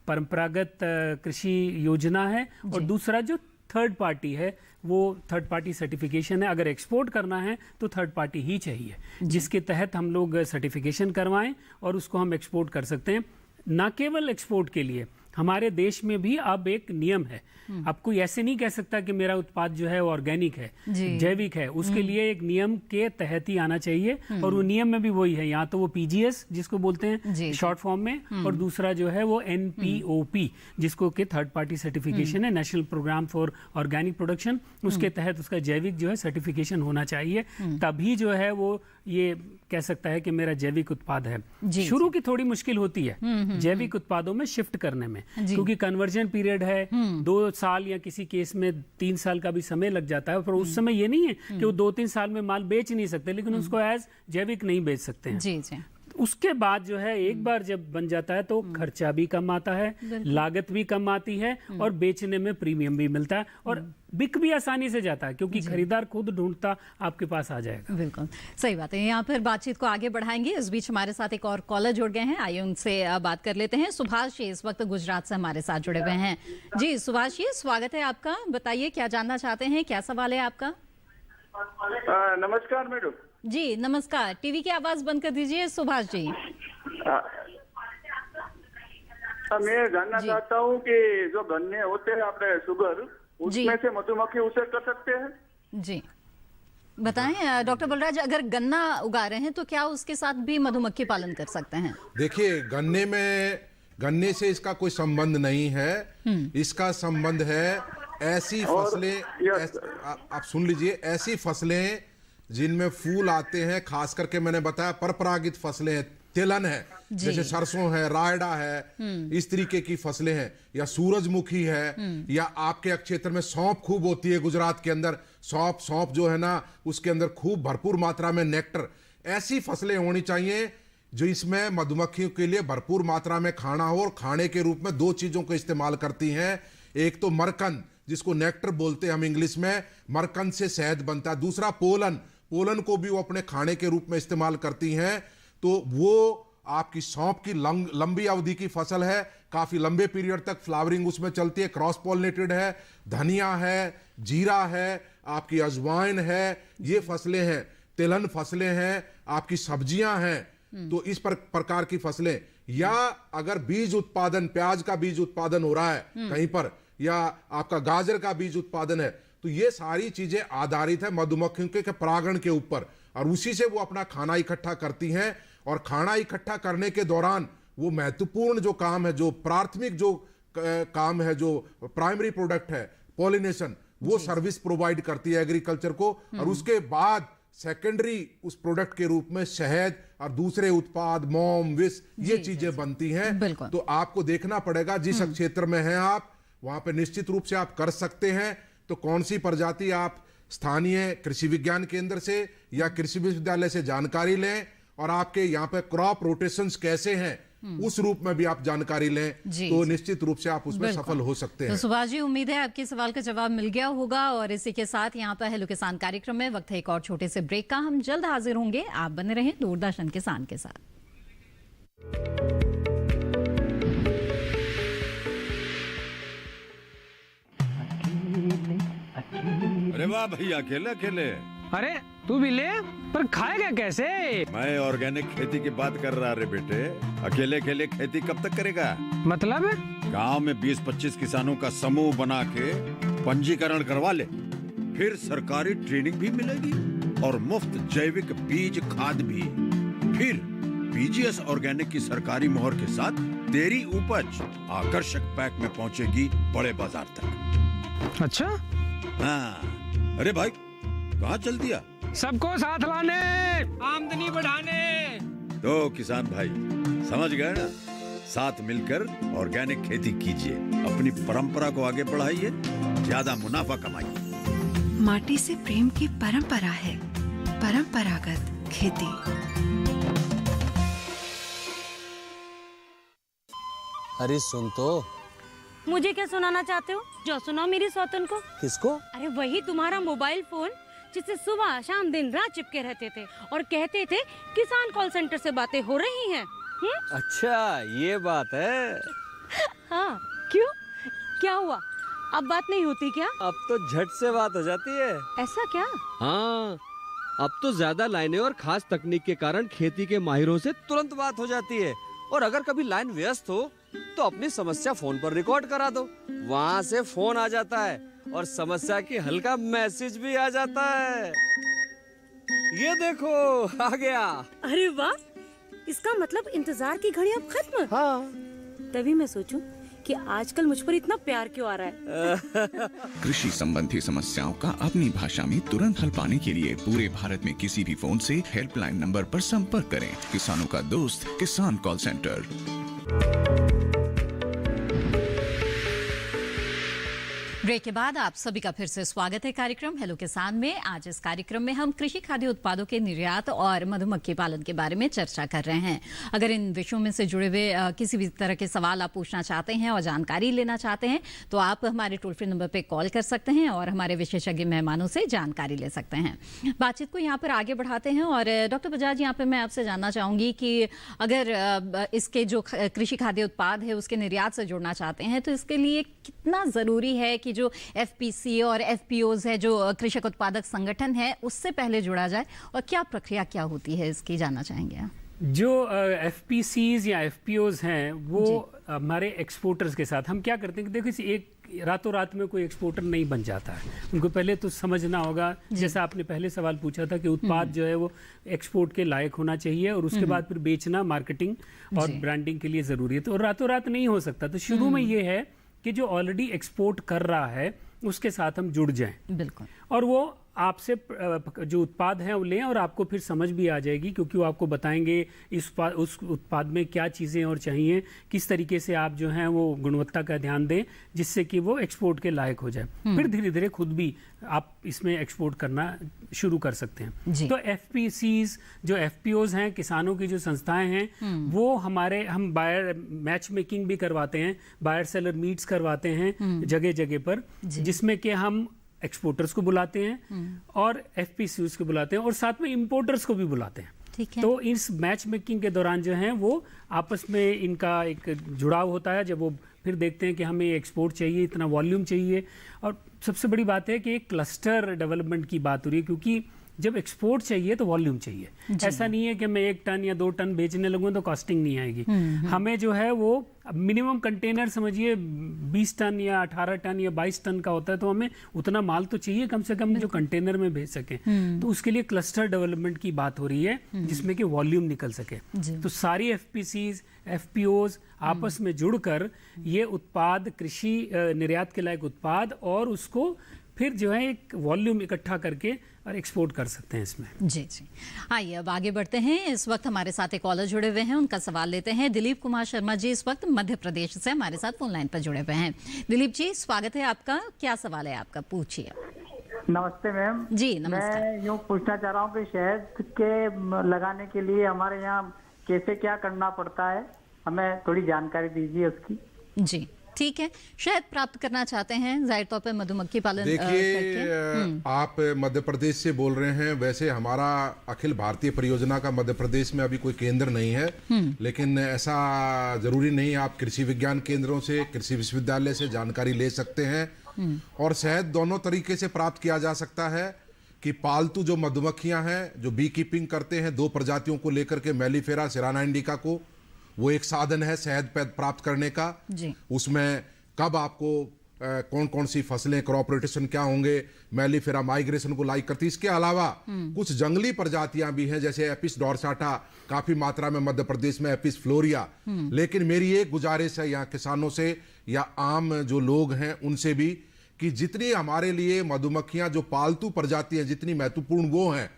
परंपरागत कृषि योजना है, और दूसरा जो थर्ड पार्टी है वो थर्ड पार्टी सर्टिफिकेशन है। अगर एक्सपोर्ट करना है तो थर्ड पार्टी ही चाहिए, जिसके तहत हम लोग सर्टिफिकेशन करवाएं और उसको हम एक्सपोर्ट कर सकते हैं। ना केवल एक्सपोर्ट के लिए, हमारे देश में भी अब एक नियम है। अब कोई ऐसे नहीं कह सकता कि मेरा उत्पाद जो है ऑर्गेनिक है, जैविक है, उसके लिए एक नियम के तहत ही आना चाहिए। और वो नियम में भी वही है, यहाँ तो वो PGS जिसको बोलते हैं शॉर्ट फॉर्म में, और दूसरा जो है वो NPOP जिसको कि थर्ड पार्टी सर्टिफिकेशन है, national programme for organic production. उसके तहत उसका जैविक जो है सर्टिफिकेशन होना चाहिए, तभी जो है वो ये कह सकता है कि मेरा जैविक उत्पाद है। शुरू की थोड़ी मुश्किल होती है जैविक उत्पादों में शिफ्ट करने में, क्योंकि कन्वर्जन पीरियड है 2 साल या किसी केस में 3 साल का भी समय लग जाता है। पर उस समय ये नहीं है कि वो 2-3 साल में माल बेच नहीं सकते, लेकिन उसको एज जैविक नहीं बेच सकते हैं। उसके बाद जो है एक बार जब बन जाता है तो खर्चा भी कम आता है, लागत भी कम आती है, और बेचने में प्रीमियम भी मिलता है, और बिक भी आसानी से जाता है क्योंकि खरीदार खुद ढूंढता आपके पास आ जाएगा। बिल्कुल सही बात है। यहाँ पर बातचीत को आगे बढ़ाएंगे। इस बीच हमारे साथ एक और कॉलर जुड़ गए हैं, आइए उनसे बात कर लेते हैं। सुभाष जी इस वक्त गुजरात से हमारे साथ जुड़े हुए हैं। जी सुभाष जी, स्वागत है आपका। बताइए क्या जानना चाहते हैं, क्या सवाल है आपका? नमस्कार मैडम। जी नमस्कार। टीवी की आवाज बंद कर दीजिए सुभाष जी। मैं जानना चाहता हूँ कि जो गन्ने होते हैं अपने शुगर, उसमें से मधुमक्खी उसे कर सकते हैं? जी बताएं डॉक्टर बलराज, अगर गन्ना उगा रहे हैं तो क्या उसके साथ भी मधुमक्खी पालन कर सकते हैं? देखिए, गन्ने से इसका कोई संबंध नहीं है। इसका संबंध है ऐसी फसलें, आप सुन लीजिए, ऐसी फसलें जिनमें फूल आते हैं, खास करके मैंने बताया परपरागित फसलें हैं, तिलहन है, जैसे सरसों है, रायडा है, इस तरीके की फसलें हैं, या सूरजमुखी है, या आपके क्षेत्र में सौंफ खूब होती है, गुजरात के अंदर सौंफ जो है ना, उसके अंदर खूब भरपूर मात्रा में नेक्टर, ऐसी फसलें होनी चाहिए जो इसमें मधुमक्खियों के लिए भरपूर मात्रा में खाना हो। और खाने के रूप में 2 चीजों को इस्तेमाल करती हैं, एक तो मरकंद जिसको नेक्टर बोलते हैं हम इंग्लिश में, मरकंद से शहद बनता है, दूसरा पोलन को भी वो अपने खाने के रूप में इस्तेमाल करती हैं। तो वो आपकी सौंफ की लंबी अवधि की फसल है, काफी लंबे पीरियड तक फ्लावरिंग उसमें चलती है, क्रॉस पॉलिनेटेड है, धनिया है, जीरा है, आपकी अजवाइन है, ये फसलें हैं, तिलहन फसलें हैं, आपकी सब्जियां हैं। तो इस प्रकार की फसलें, या अगर बीज उत्पादन, प्याज का बीज उत्पादन हो रहा है कहीं पर, या आपका गाजर का बीज उत्पादन है, तो ये सारी चीजें आधारित है मधुमक्खियों के परागण के ऊपर, और उसी से वो अपना खाना इकट्ठा करती हैं। और खाना इकट्ठा करने के दौरान वो महत्वपूर्ण जो काम है, जो प्राथमिक जो काम है, जो प्राइमरी प्रोडक्ट है पॉलिनेशन, वो सर्विस प्रोवाइड करती है एग्रीकल्चर को। और उसके बाद सेकेंडरी उस प्रोडक्ट के रूप में शहद और दूसरे उत्पाद, मोम, विष, ये चीजें बनती हैं। तो आपको देखना पड़ेगा जिस क्षेत्र में हैं आप, वहां पे निश्चित रूप से आप कर सकते हैं। तो कौन सी प्रजाति आप स्थानीय कृषि विज्ञान केंद्र से या कृषि विश्वविद्यालय से जानकारी लें, और आपके यहाँ पे क्रॉप रोटेशंस कैसे हैं उस रूप में भी आप जानकारी लें, तो निश्चित रूप से आप उसमें सफल हो सकते हैं। तो सुभाष जी, उम्मीद है आपके सवाल का जवाब मिल गया होगा। और इसी के साथ यहाँ पर हेलो किसान कार्यक्रम में वक्त है एक और छोटे से ब्रेक का। हम जल्द हाजिर होंगे, आप बने रहें दूरदर्शन किसान के साथ। अरे वाह भैया, अकेले अकेले। अरे तू भी ले, पर खाएगा कैसे? मैं ऑर्गेनिक खेती की बात कर रहा रे बेटे। अकेले अकेले खेती कब तक करेगा? मतलब गांव में 20-25 किसानों का समूह बना के पंजीकरण करवा ले, फिर सरकारी ट्रेनिंग भी मिलेगी और मुफ्त जैविक बीज खाद भी। फिर पीजीएस ऑर्गेनिक की सरकारी मोहर के साथ तेरी उपज आकर्षक पैक में पहुंचेगी बड़े बाजार तक। अच्छा? हाँ। अरे भाई, कहाँ चल दिया? सबको साथ लाने, आमदनी बढ़ाने। तो किसान भाई समझ गए ना, साथ मिलकर ऑर्गेनिक खेती कीजिए, अपनी परंपरा को आगे बढ़ाइए, ज्यादा मुनाफा कमाइए। माटी से प्रेम की परंपरा है परंपरागत खेती। अरे सुन तो। मुझे क्या सुनाना चाहते हो? जो सुनाओ मेरी सौतन को। किसको? अरे वही तुम्हारा मोबाइल फोन जिससे सुबह शाम दिन रात चिपके रहते थे और कहते थे किसान कॉल सेंटर से बातें हो रही हैं। अच्छा ये बात है। हाँ, क्यों? क्या हुआ? अब बात नहीं होती क्या? अब तो झट से बात हो जाती है। ऐसा क्या? हाँ, अब तो ज्यादा लाइनें और खास तकनीक के कारण खेती के माहिरों से तुरंत बात हो जाती है। और अगर कभी लाइन व्यस्त हो तो अपनी समस्या फोन पर रिकॉर्ड करा दो, वहाँ से फोन आ जाता है और समस्या की हल का मैसेज भी आ जाता है। ये देखो आ गया। अरे वाह, इसका मतलब इंतजार की घड़ी अब खत्म। हाँ। तभी मैं सोचूं कि आजकल मुझ पर इतना प्यार क्यों आ रहा है। कृषि संबंधी समस्याओं का अपनी भाषा में तुरंत हल पाने के लिए पूरे भारत में किसी भी फोन से हेल्पलाइन नंबर पर संपर्क करें। किसानों का दोस्त किसान कॉल सेंटर। ब्रेक के बाद आप सभी का फिर से स्वागत है कार्यक्रम हेलो किसान में। आज इस कार्यक्रम में हम कृषि खाद्य उत्पादों के निर्यात और मधुमक्खी पालन के बारे में चर्चा कर रहे हैं। अगर इन विषयों में से जुड़े हुए किसी भी तरह के सवाल आप पूछना चाहते हैं और जानकारी लेना चाहते हैं तो आप हमारे टोल फ्री नंबर पर कॉल कर सकते हैं और हमारे विशेषज्ञ मेहमानों से जानकारी ले सकते हैं। बातचीत को यहाँ पर आगे बढ़ाते हैं और डॉक्टर बजाज, यहाँ पर मैं आपसे जानना चाहूँगी कि अगर इसके जो कृषि खाद्य उत्पाद है उसके निर्यात से जुड़ना चाहते हैं तो इसके लिए कितना ज़रूरी है कि जो एफपीसी और एफपीओज है, जो कृषक उत्पादक संगठन है, उससे पहले जुड़ा जाए और क्या प्रक्रिया क्या होती है इसकी जानना चाहेंगे। जो एफपीसीज या एफपीओज हैं वो हमारे एक्सपोर्टर्स के साथ हम क्या करते हैं कि देखो एक रातों रात में कोई एक्सपोर्टर नहीं बन जाता है, उनको पहले तो समझना होगा। जैसा आपने पहले सवाल पूछा था कि उत्पाद जो है वो एक्सपोर्ट के लायक होना चाहिए और उसके बाद फिर बेचना, मार्केटिंग और ब्रांडिंग के लिए ज़रूरी है। तो रातों रात नहीं हो सकता। तो शुरू में ये है कि जो ऑलरेडी एक्सपोर्ट कर रहा है उसके साथ हम जुड़ जाएं। बिल्कुल। और वो आपसे जो उत्पाद हैं वो लें और आपको फिर समझ भी आ जाएगी, क्योंकि वो आपको बताएंगे उस उत्पाद में क्या चीज़ें और चाहिए, किस तरीके से आप जो हैं वो गुणवत्ता का ध्यान दें जिससे कि वो एक्सपोर्ट के लायक हो जाए। फिर धीरे धीरे खुद भी आप इसमें एक्सपोर्ट करना शुरू कर सकते हैं। तो FPCs जो FPOs हैं, किसानों की जो संस्थाएं हैं, वो हम बायर मैच मेकिंग भी करवाते हैं, बायर सेलर मीट्स करवाते हैं जगह जगह पर, जिसमें कि हम एक्सपोर्टर्स को बुलाते हैं और FPCs को बुलाते हैं और साथ में इंपोर्टर्स को भी बुलाते हैं। ठीक है। तो इस मैच मेकिंग के दौरान जो है वो आपस में इनका एक जुड़ाव होता है, जब वो फिर देखते हैं कि हमें एक्सपोर्ट चाहिए, इतना वॉल्यूम चाहिए। और सबसे बड़ी बात है कि एक क्लस्टर डेवलपमेंट की बात हो रही है, क्योंकि जब एक्सपोर्ट चाहिए तो वॉल्यूम चाहिए। ऐसा नहीं है कि मैं 1 टन या 2 टन बेचने लगूं तो कॉस्टिंग नहीं आएगी। हमें जो है वो मिनिमम कंटेनर समझिए 20 टन या 18 टन या 22 टन का होता है, तो हमें उतना माल तो चाहिए कम से कम जो कंटेनर में भेज सकें। तो उसके लिए क्लस्टर डेवलपमेंट की बात हो रही है, जिसमें कि वॉल्यूम निकल सके। तो सारी FPCs FPOs आपस में जुड़कर ये उत्पाद, कृषि निर्यात के लायक उत्पाद, और उसको फिर जो है एक वॉल्यूम इकट्ठा करके और एक्सपोर्ट कर सकते हैं इसमें। जी। आइए अब आगे बढ़ते हैं। इस वक्त हमारे साथ एक कॉलर जुड़े हुए हैं, उनका सवाल लेते हैं। दिलीप कुमार शर्मा जी इस वक्त मध्य प्रदेश से हमारे साथ फोन लाइन पर जुड़े हुए हैं। दिलीप जी, स्वागत है आपका। क्या सवाल है आपका, पूछिए। नमस्ते मैम। जी नमस्ते। मैं यूँ पूछना चाह रहा हूँ कि शहद के लगाने के लिए हमारे यहाँ कैसे क्या करना पड़ता है, हमें थोड़ी जानकारी दीजिए उसकी। जी ठीक है। शहद प्राप्त करना चाहते हैं, जाहिर तौर पर मधुमक्खी पालन देखिए, आप मध्य प्रदेश से बोल रहे हैं। वैसे हमारा अखिल भारतीय परियोजना का मध्य प्रदेश में अभी कोई केंद्र नहीं है, लेकिन ऐसा जरूरी नहीं। आप कृषि विज्ञान केंद्रों से, कृषि विश्वविद्यालय से जानकारी ले सकते हैं। और शहद दोनों तरीके से प्राप्त किया जा सकता है कि पालतू जो मधुमक्खियां हैं जो बी कीपिंग करते हैं 2 प्रजातियों को लेकर के, मेलिफेरा सिराना इंडिका को, वो एक साधन है शहद प्राप्त करने का। उसमें कब आपको कौन कौन सी फसलें, क्रॉप रोटेशन क्या होंगे, मेलिफेरा माइग्रेशन को लाइक करती है। इसके अलावा कुछ जंगली प्रजातियां भी हैं, जैसे एपिस डॉर्साटा काफी मात्रा में मध्य प्रदेश में, एपिस फ्लोरिया। लेकिन मेरी एक गुजारिश है यहाँ किसानों से या आम जो लोग हैं उनसे भी, कि जितनी हमारे लिए मधुमक्खियां जो पालतू प्रजाति हैं जितनी महत्वपूर्ण वो हैं,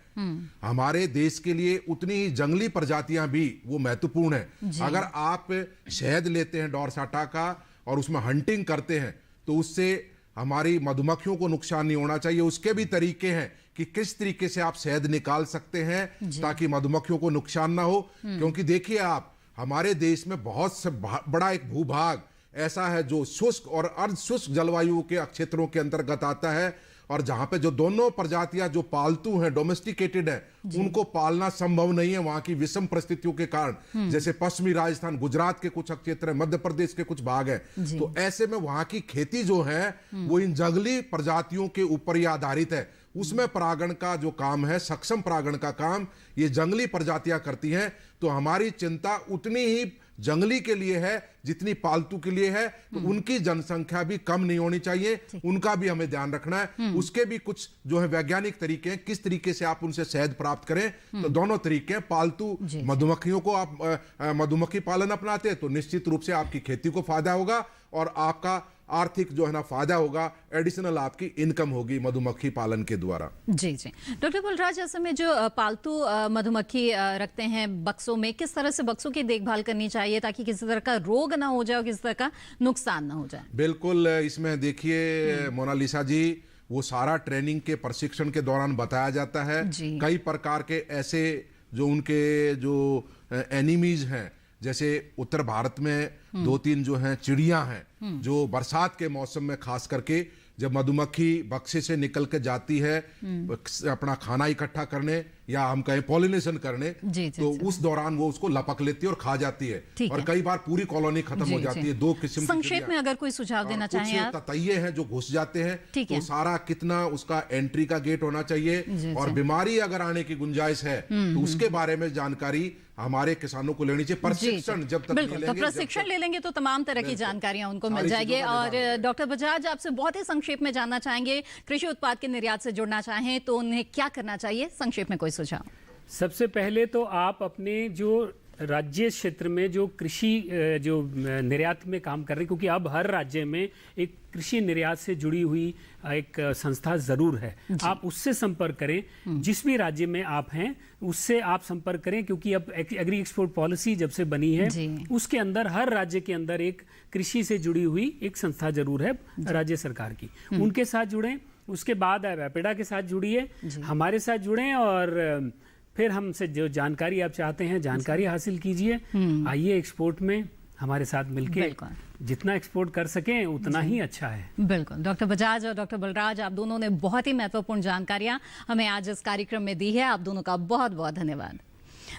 हमारे देश के लिए उतनी ही जंगली प्रजातियां भी वो महत्वपूर्ण है। अगर आप शहद लेते हैं डॉर्साटा का और उसमें हंटिंग करते हैं तो उससे हमारी मधुमक्खियों को नुकसान नहीं होना चाहिए। उसके भी तरीके हैं कि किस तरीके से आप शहद निकाल सकते हैं ताकि मधुमक्खियों को नुकसान ना हो। क्योंकि देखिए आप, हमारे देश में बहुत से बड़ा एक भूभाग ऐसा है जो शुष्क और अर्ध शुष्क जलवायु के क्षेत्रों के अंतर्गत आता है, और जहां पे जो दोनों प्रजातियां जो पालतू हैं, डोमेस्टिकेटेड हैं, उनको पालना संभव नहीं है वहां की विषम परिस्थितियों के कारण। जैसे पश्चिमी राजस्थान, गुजरात के कुछ क्षेत्र है, मध्य प्रदेश के कुछ भाग है। तो ऐसे में वहां की खेती जो है वो इन जंगली प्रजातियों के ऊपर ही आधारित है। उसमें परागण का जो काम है, सक्षम परागण का काम ये जंगली प्रजातियां करती हैं। तो हमारी चिंता उतनी ही जंगली के लिए है जितनी पालतू के लिए है। तो उनकी जनसंख्या भी कम नहीं होनी चाहिए, उनका भी हमें ध्यान रखना है। उसके भी कुछ जो है वैज्ञानिक तरीके हैं किस तरीके से आप उनसे शहद प्राप्त करें। तो दोनों तरीके हैं। पालतू मधुमक्खियों को आप मधुमक्खी पालन अपनाते हैं तो निश्चित रूप से आपकी खेती को फायदा होगा और आपका आर्थिक जो है ना फायदा होगा, एडिशनल आपकी इनकम होगी मधुमक्खी पालन के द्वारा। जी। डॉक्टर बलराज, ऐसे में जो पालतू मधुमक्खी रखते हैं बक्सों में, किस तरह से बक्सों की देखभाल करनी चाहिए ताकि किसी तरह का रोग ना हो जाए, किसी तरह का नुकसान ना हो जाए? बिल्कुल, इसमें देखिए मोनालिसा जी, वो सारा ट्रेनिंग के प्रशिक्षण के दौरान बताया जाता है। कई प्रकार के ऐसे जो उनके जो एनिमीज हैं, जैसे उत्तर भारत में 2-3 जो हैं चिड़िया हैं जो बरसात के मौसम में खास करके जब मधुमक्खी बक्से से निकल के जाती है अपना खाना इकट्ठा करने या हम कहें पॉलिनेशन करने, तो उस दौरान वो उसको लपक लेती है और खा जाती है और कई बार पूरी कॉलोनी खत्म हो जाती है। 2 किस्म संक्षेप में अगर कोई सुझाव देना चाहें आप। ततैये हैं जो घुस जाते हैं, तो सारा कितना उसका एंट्री का गेट होना चाहिए और बीमारी अगर आने की गुंजाइश है तो उसके बारे में जानकारी हमारे किसानों को लेनी चाहिए। प्रशिक्षण जब तक बिल्कुल, तो प्रशिक्षण ले लेंगे तो तमाम तरह की जानकारियां उनको मिल जाएगी। और डॉक्टर बजाज, आपसे बहुत ही संक्षेप में जानना चाहेंगे, कृषि उत्पाद के निर्यात से जुड़ना चाहें तो उन्हें क्या करना चाहिए? संक्षेप में कोई सुझाव। सबसे पहले तो आप अपने जो राज्य क्षेत्र में जो कृषि जो निर्यात में काम कर रहे हैं, क्योंकि अब हर राज्य में एक कृषि निर्यात से जुड़ी हुई एक संस्था जरूर है, आप उससे संपर्क करें। जिस भी राज्य में आप हैं उससे आप संपर्क करें, क्योंकि अब एग्री एक्सपोर्ट पॉलिसी जब से बनी है उसके अंदर हर राज्य के अंदर एक कृषि से जुड़ी हुई एक संस्था जरूर है राज्य सरकार की, उनके साथ जुड़ें। उसके बाद वेपेडा के साथ जुड़िए, हमारे साथ जुड़ें और फिर हमसे जो जानकारी आप चाहते हैं जानकारी हासिल कीजिए। आइए एक्सपोर्ट में हमारे साथ मिलके जितना एक्सपोर्ट कर सकें उतना ही अच्छा है। बिल्कुल। डॉक्टर बजाज और डॉक्टर बलराज, आप दोनों ने बहुत ही महत्वपूर्ण जानकारियां हमें आज इस कार्यक्रम में दी है। आप दोनों का बहुत बहुत धन्यवाद।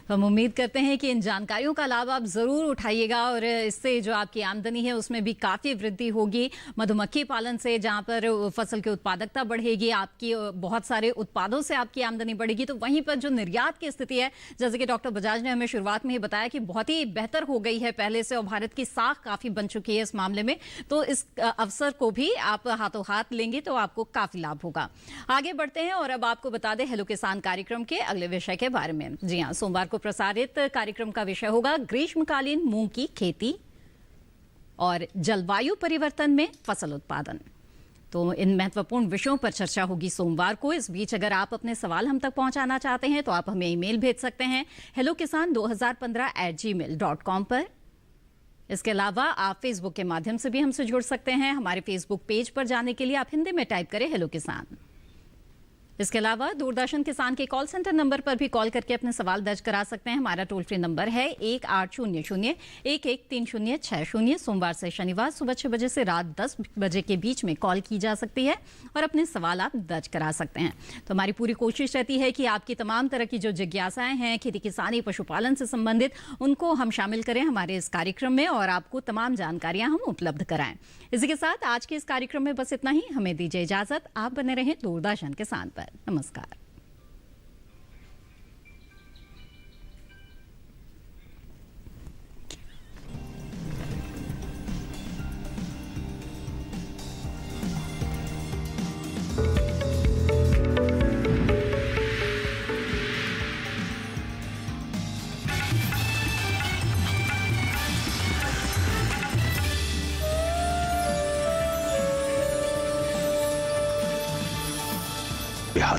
तो हम उम्मीद करते हैं कि इन जानकारियों का लाभ आप ज़रूर उठाइएगा और इससे जो आपकी आमदनी है उसमें भी काफ़ी वृद्धि होगी। मधुमक्खी पालन से जहां पर फसल की उत्पादकता बढ़ेगी, आपकी बहुत सारे उत्पादों से आपकी आमदनी बढ़ेगी, तो वहीं पर जो निर्यात की स्थिति है, जैसे कि डॉक्टर बजाज ने हमें शुरुआत में ही बताया कि बहुत ही बेहतर हो गई है पहले से और भारत की साख काफ़ी बन चुकी है इस मामले में। तो इस अवसर को भी आप हाथों हाथ लेंगे तो आपको काफ़ी लाभ होगा। आगे बढ़ते हैं और अब आपको बता दें हेलो किसान कार्यक्रम के अगले विषय के बारे में। जी हाँ, सोमवार को प्रसारित कार्यक्रम का विषय होगा ग्रीष्मकालीन मूंग की खेती और जलवायु परिवर्तन में फसल उत्पादन। तो इन महत्वपूर्ण विषयों पर चर्चा होगी सोमवार को। इस बीच अगर आप अपने सवाल हम तक पहुंचाना चाहते हैं तो आप हमें ईमेल भेज सकते हैं hellokisan2015@gmail.com पर। इसके अलावा आप फेसबुक के माध्यम से भी हमसे जुड़ सकते हैं। हमारे फेसबुक पेज पर जाने के लिए आप हिंदी में टाइप करें हेलो किसान। इसके अलावा दूरदर्शन किसान के कॉल सेंटर नंबर पर भी कॉल करके अपने सवाल दर्ज करा सकते हैं। हमारा टोल फ्री नंबर है 1800-113060। सोमवार से शनिवार सुबह 6 बजे से रात 10 बजे के बीच में कॉल की जा सकती है और अपने सवाल आप दर्ज करा सकते हैं। तो हमारी पूरी कोशिश रहती है कि आपकी तमाम तरह की जो जिज्ञासाएं हैं खेती किसानी पशुपालन से संबंधित, उनको हम शामिल करें हमारे इस कार्यक्रम में और आपको तमाम जानकारियां हम उपलब्ध कराएं। इसी के साथ आज के इस कार्यक्रम में बस इतना ही। हमें दीजिए इजाजत। आप बने रहें दूरदर्शन किसान पर। नमस्कार।